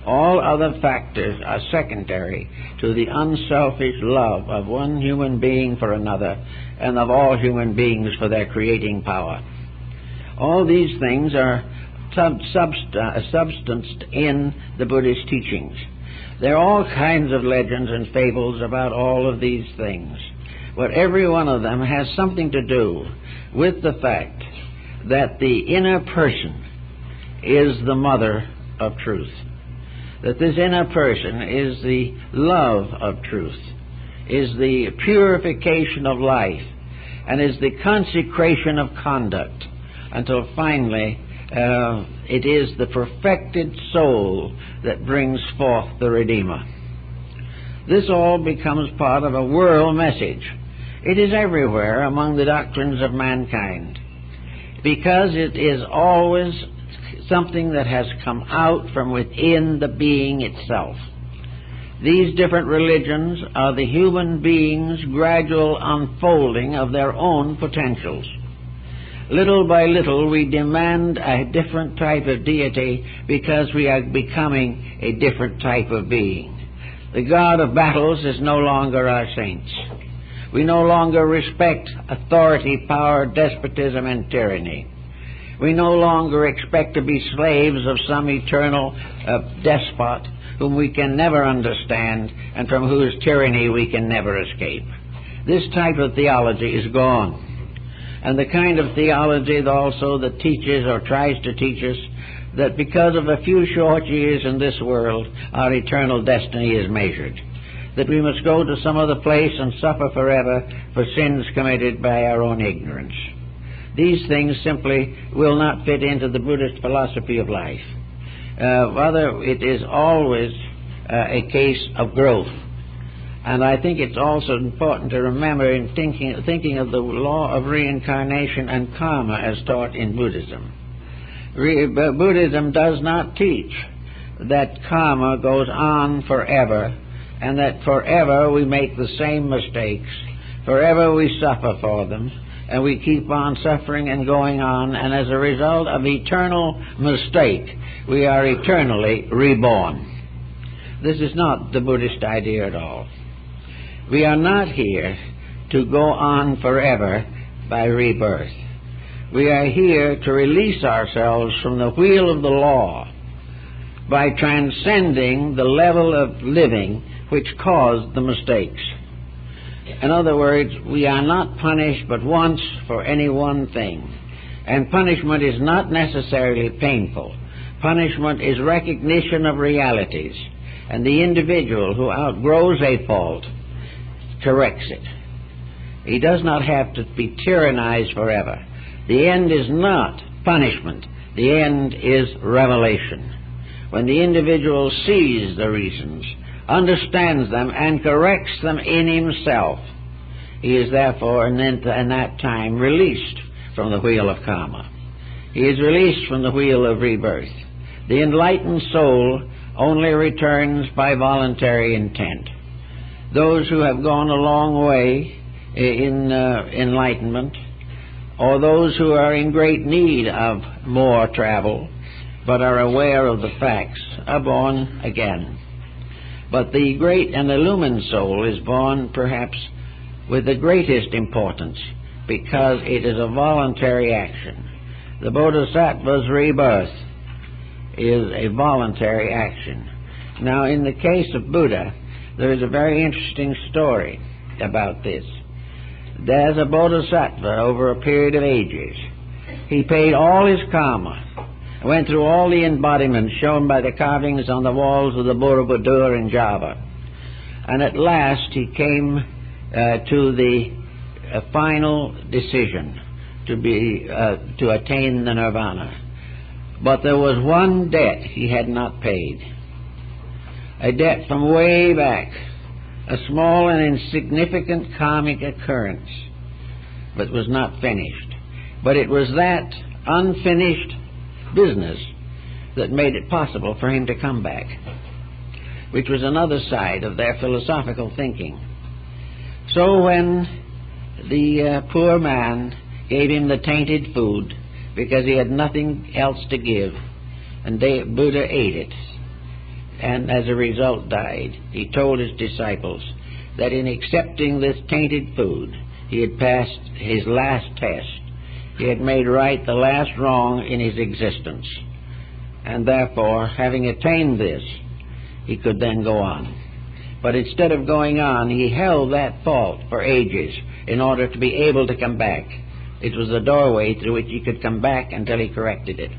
All other factors are secondary to the unselfish love of one human being for another, and of all human beings for their creating power. All these things are substanced in the Buddhist teachings. There are all kinds of legends and fables about all of these things, but every one of them has something to do with the fact that the inner person is the mother of truth, that this inner person is the love of truth, is the purification of life, and is the consecration of conduct, until finally it is the perfected soul that brings forth the Redeemer. This all becomes part of a world message. It is everywhere among the doctrines of mankind, because it is always something that has come out from within the being itself. These different religions are the human being's gradual unfolding of their own potentials. Little by little we demand a different type of deity because we are becoming a different type of being. The God of battles is no longer our saints. We no longer respect authority, power, despotism, and tyranny. We no longer expect to be slaves of some eternal despot whom we can never understand and from whose tyranny we can never escape. This type of theology is gone. And the kind of theology also that teaches or tries to teach us that because of a few short years in this world, our eternal destiny is measured. That we must go to some other place and suffer forever for sins committed by our own ignorance. These things simply will not fit into the Buddhist philosophy of life. Rather, it is always a case of growth. And I think it's also important to remember in thinking of the law of reincarnation and karma as taught in Buddhism. Buddhism does not teach that karma goes on forever, and that forever we make the same mistakes, forever we suffer for them, and we keep on suffering and going on, and as a result of eternal mistake, we are eternally reborn. This is not the Buddhist idea at all. We are not here to go on forever by rebirth. We are here to release ourselves from the wheel of the law by transcending the level of living which caused the mistakes. In other words, we are not punished but once for any one thing, And punishment is not necessarily painful. Punishment is recognition of realities, and the individual who outgrows a fault corrects it. He does not have to be tyrannized forever. The end is not punishment. The end is revelation. When the individual sees the reasons, understands them, and corrects them in himself, he is therefore in that time released from the wheel of karma. He is released from the wheel of rebirth. The enlightened soul only returns by voluntary intent. Those who have gone a long way in enlightenment, or those who are in great need of more travel, but are aware of the facts, are born again. But the great and illumined soul is born perhaps with the greatest importance, because it is a voluntary action. The Bodhisattva's rebirth is a voluntary action. Now, in the case of Buddha, there is a very interesting story about this. As a Bodhisattva, over a period of ages, he paid all his karma, went through all the embodiments shown by the carvings on the walls of the Borobudur in Java, and at last he came to the final decision to attain the nirvana. But there was one debt he had not paid, a debt from way back, a small and insignificant karmic occurrence, but was not finished. But it was that unfinished business that made it possible for him to come back, which was another side of their philosophical thinking. So when the poor man gave him the tainted food because he had nothing else to give, and Buddha ate it, and as a result died, he told his disciples that in accepting this tainted food, he had passed his last test. He had made right the last wrong in his existence, and therefore, having attained this, he could then go on. But instead of going on, he held that fault for ages in order to be able to come back. It was the doorway through which he could come back until he corrected it.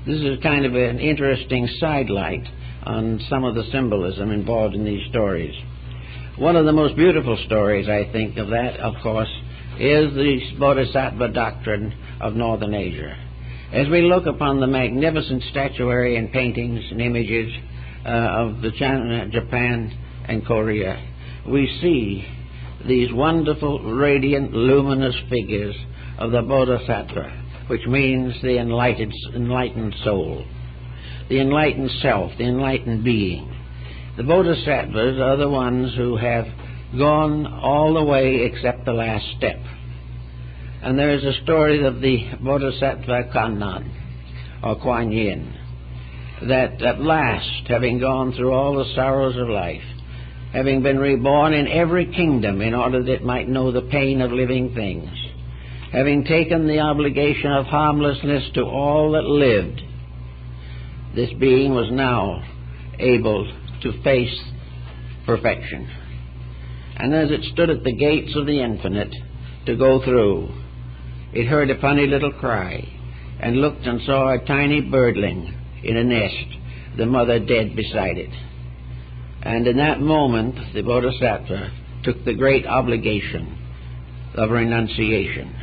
This is kind of an interesting sidelight on some of the symbolism involved in these stories. One of the most beautiful stories, I think, of that, of course, is the Bodhisattva doctrine of Northern Asia. As we look upon the magnificent statuary and paintings and images of Japan and Korea, we see these wonderful, radiant, luminous figures of the Bodhisattva, which means the enlightened soul, the enlightened self, the enlightened being. The Bodhisattvas are the ones who have gone all the way except the last step. And there is a story of the Bodhisattva Kannan, or Kuan Yin, that at last, having gone through all the sorrows of life, having been reborn in every kingdom in order that it might know the pain of living things, having taken the obligation of harmlessness to all that lived, this being was now able to face perfection. And as it stood at the gates of the infinite to go through, it heard a funny little cry, and looked and saw a tiny birdling in a nest, the mother dead beside it. And in that moment, the Bodhisattva took the great obligation of renunciation,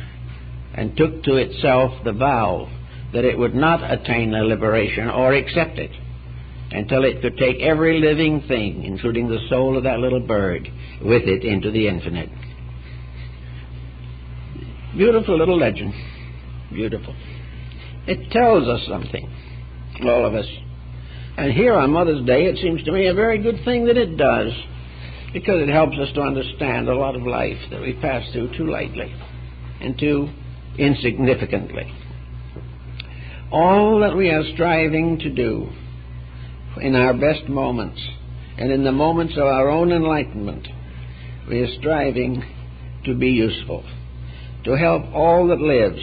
and took to itself the vow that it would not attain the liberation or accept it until it could take every living thing, including the soul of that little bird, with it into the infinite. Beautiful little legend. Beautiful. It tells us something, all of us. And here on Mother's Day, it seems to me a very good thing that it does, because it helps us to understand a lot of life that we pass through too lightly and too insignificantly. All that we are striving to do in our best moments and in the moments of our own enlightenment, we are striving to be useful, to help all that lives,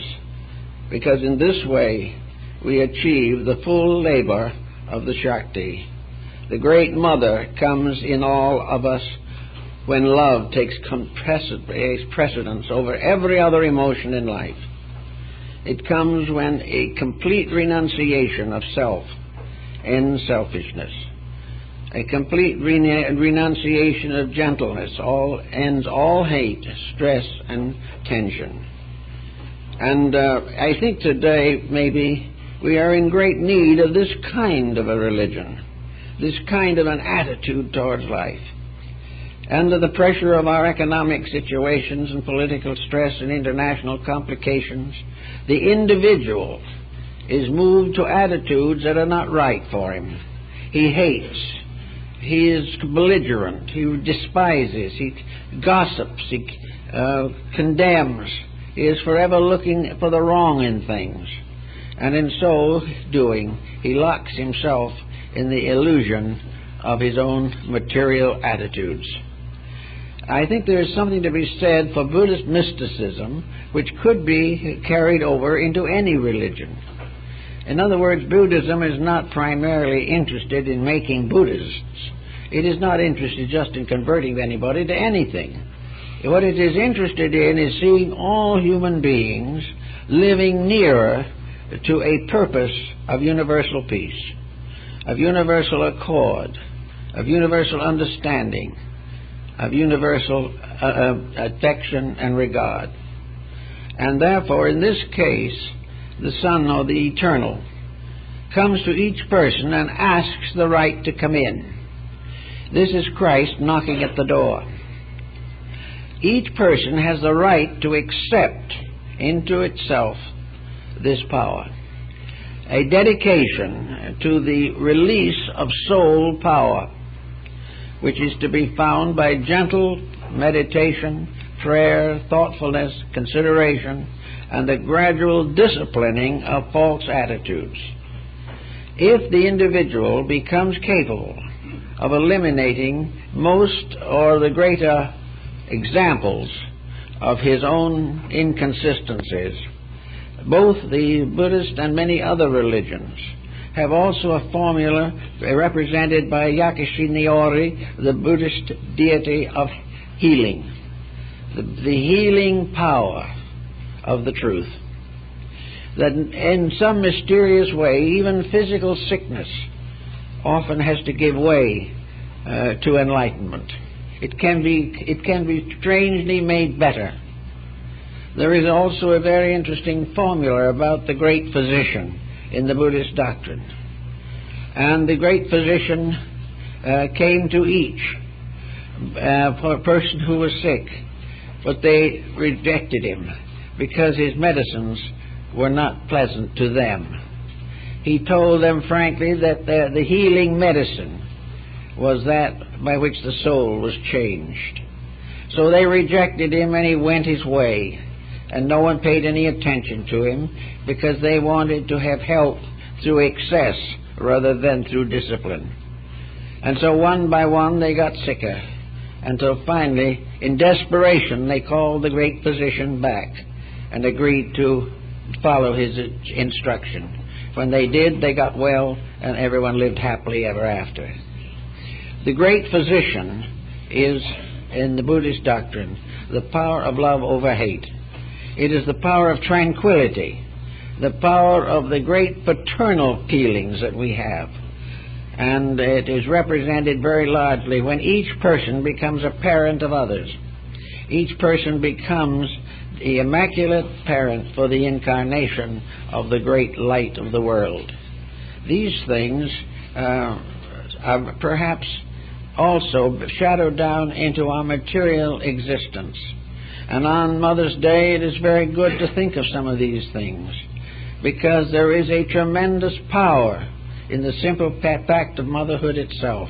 because in this way we achieve the full labor of the Shakti. The Great Mother comes in all of us when love takes precedence over every other emotion in life. It comes when a complete renunciation of self ends selfishness. A complete renunciation of gentleness ends all hate, stress, and tension. And I think today maybe we are in great need of this kind of a religion, this kind of an attitude towards life. Under the pressure of our economic situations and political stress and international complications, the individual is moved to attitudes that are not right for him. He hates. He is belligerent. He despises. He gossips. He condemns. He is forever looking for the wrong in things. And in so doing, he locks himself in the illusion of his own material attitudes. I think there is something to be said for Buddhist mysticism which could be carried over into any religion. In other words, Buddhism is not primarily interested in making Buddhists. It is not interested just in converting anybody to anything. What it is interested in is seeing all human beings living nearer to a purpose of universal peace, of universal accord, of universal understanding, of universal affection and regard. And therefore, in this case, the Son, or the Eternal, comes to each person and asks the right to come in. This is Christ knocking at the door. Each person has the right to accept into itself this power. A dedication to the release of soul power, which is to be found by gentle meditation, prayer, thoughtfulness, consideration, and the gradual disciplining of false attitudes. If the individual becomes capable of eliminating most or the greater examples of his own inconsistencies, both the Buddhist and many other religions have also a formula represented by Yakushi Niori, the Buddhist deity of healing, the healing power of the truth. That in some mysterious way, even physical sickness often has to give way to enlightenment. It can be strangely made better. There is also a very interesting formula about the great physician in the Buddhist doctrine. And the great physician came to each person who was sick, but they rejected him because his medicines were not pleasant to them. He told them frankly that the healing medicine was that by which the soul was changed. So they rejected him, and he went his way, and no one paid any attention to him because they wanted to have health through excess rather than through discipline. And so one by one they got sicker, until finally, in desperation, they called the great physician back and agreed to follow his instruction. When they did, they got well, and everyone lived happily ever after. The great physician is, in the Buddhist doctrine, the power of love over hate. It is the power of tranquility, the power of the great paternal feelings that we have. And it is represented very largely when each person becomes a parent of others. Each person becomes the immaculate parent for the incarnation of the great light of the world. These things are perhaps also shadowed down into our material existence. And on Mother's Day, it is very good to think of some of these things, because there is a tremendous power in the simple fact of motherhood itself,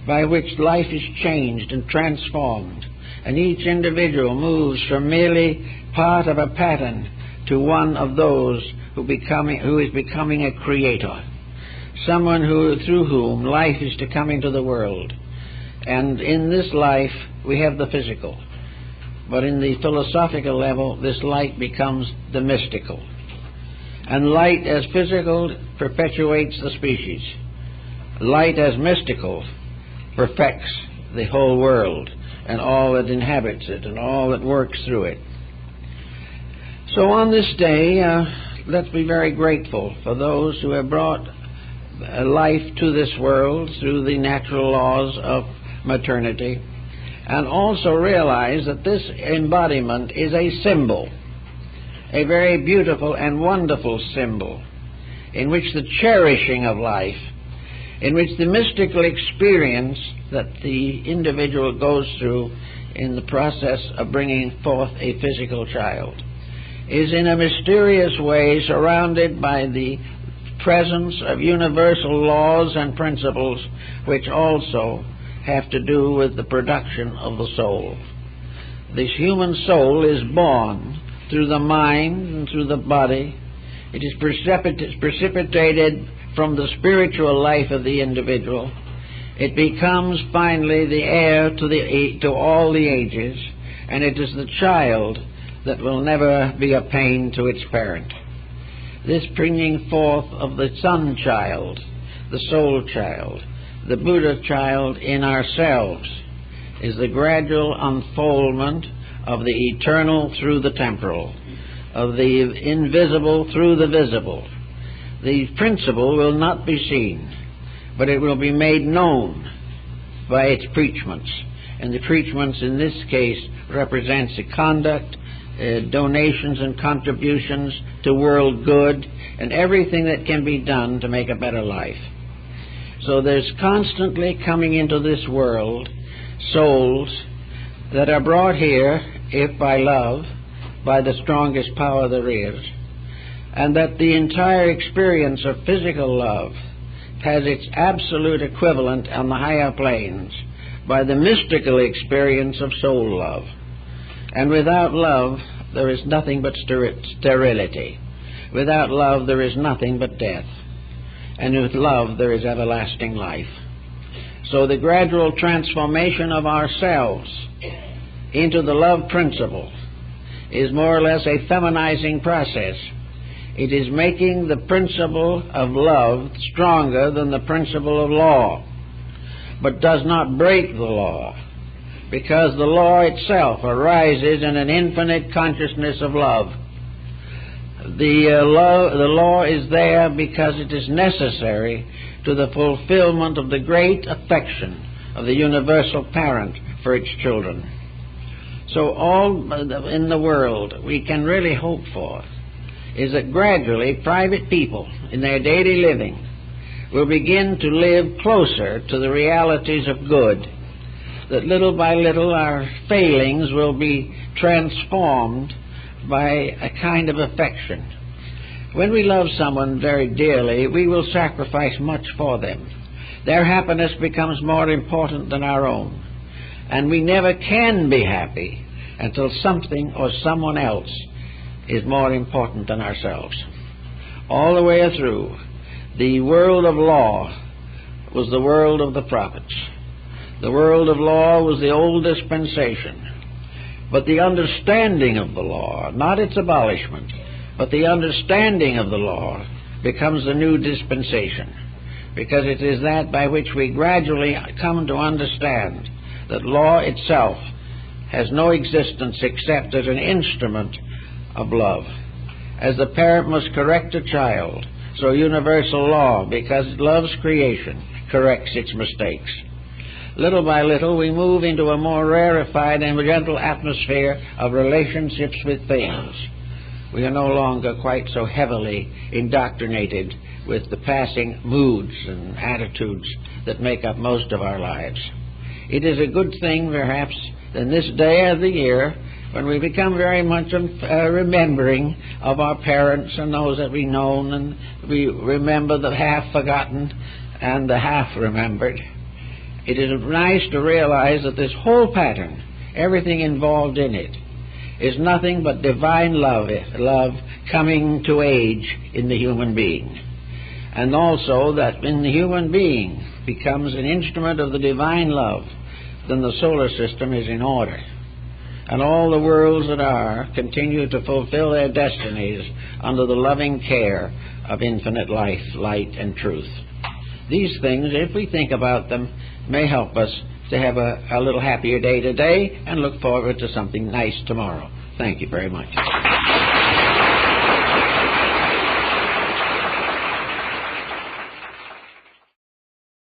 by which life is changed and transformed, and each individual moves from merely part of a pattern to one of those who is becoming a creator, someone through whom life is to come into the world. And in this life we have the physical, but in the philosophical level this light becomes the mystical. And light as physical perpetuates the species. Light as mystical perfects the whole world and all that inhabits it and all that works through it. So on this day, let's be very grateful for those who have brought life to this world through the natural laws of maternity, and also realize that this embodiment is a symbol, a very beautiful and wonderful symbol, in which the cherishing of life, in which the mystical experience that the individual goes through in the process of bringing forth a physical child is in a mysterious way surrounded by the presence of universal laws and principles which also have to do with the production of the soul. This human soul is born through the mind and through the body. It is precipitated from the spiritual life of the individual. It becomes finally the heir to all the ages, and it is the child that will never be a pain to its parent. This bringing forth of the sun child, the soul child, the Buddha child in ourselves is the gradual unfoldment of the eternal through the temporal, of the invisible through the visible. The principle will not be seen, but it will be made known by its preachments. And the preachments in this case represents the conduct, donations and contributions to world good, and everything that can be done to make a better life. So there's constantly coming into this world souls that are brought here, if by love, by the strongest power there is, and that the entire experience of physical love has its absolute equivalent on the higher planes by the mystical experience of soul love. And without love, there is nothing but sterility. Without love, there is nothing but death. And with love, there is everlasting life. So the gradual transformation of ourselves into the love principle is more or less a feminizing process. It is making the principle of love stronger than the principle of law, but does not break the law, because the law itself arises in an infinite consciousness of love. The law is there because it is necessary to the fulfillment of the great affection of the universal parent for its children. So all in the world we can really hope for is that gradually private people in their daily living will begin to live closer to the realities of good, that little by little our failings will be transformed by a kind of affection. When we love someone very dearly, we will sacrifice much for them. Their happiness becomes more important than our own, and we never can be happy until something or someone else is more important than ourselves. All the way through, the world of law was the world of the prophets. The world of law was the old dispensation. But the understanding of the law, not its abolishment, but the understanding of the law becomes the new dispensation, because it is that by which we gradually come to understand that law itself has no existence except as an instrument of love. As the parent must correct a child, so universal law, because it loves creation, corrects its mistakes. Little by little we move into a more rarefied and gentle atmosphere of relationships with things. We are no longer quite so heavily indoctrinated with the passing moods and attitudes that make up most of our lives. It is a good thing, perhaps, in this day of the year when we become very much remembering of our parents and those that we've known, and we remember the half-forgotten and the half-remembered. It is nice to realize that this whole pattern, everything involved in it, is nothing but divine love coming to age in the human being. And also that when the human being becomes an instrument of the divine love, then the solar system is in order. And all the worlds that are continue to fulfill their destinies under the loving care of infinite life, light, and truth. These things, if we think about them, may help us to have a little happier day today and look forward to something nice tomorrow. Thank you very much.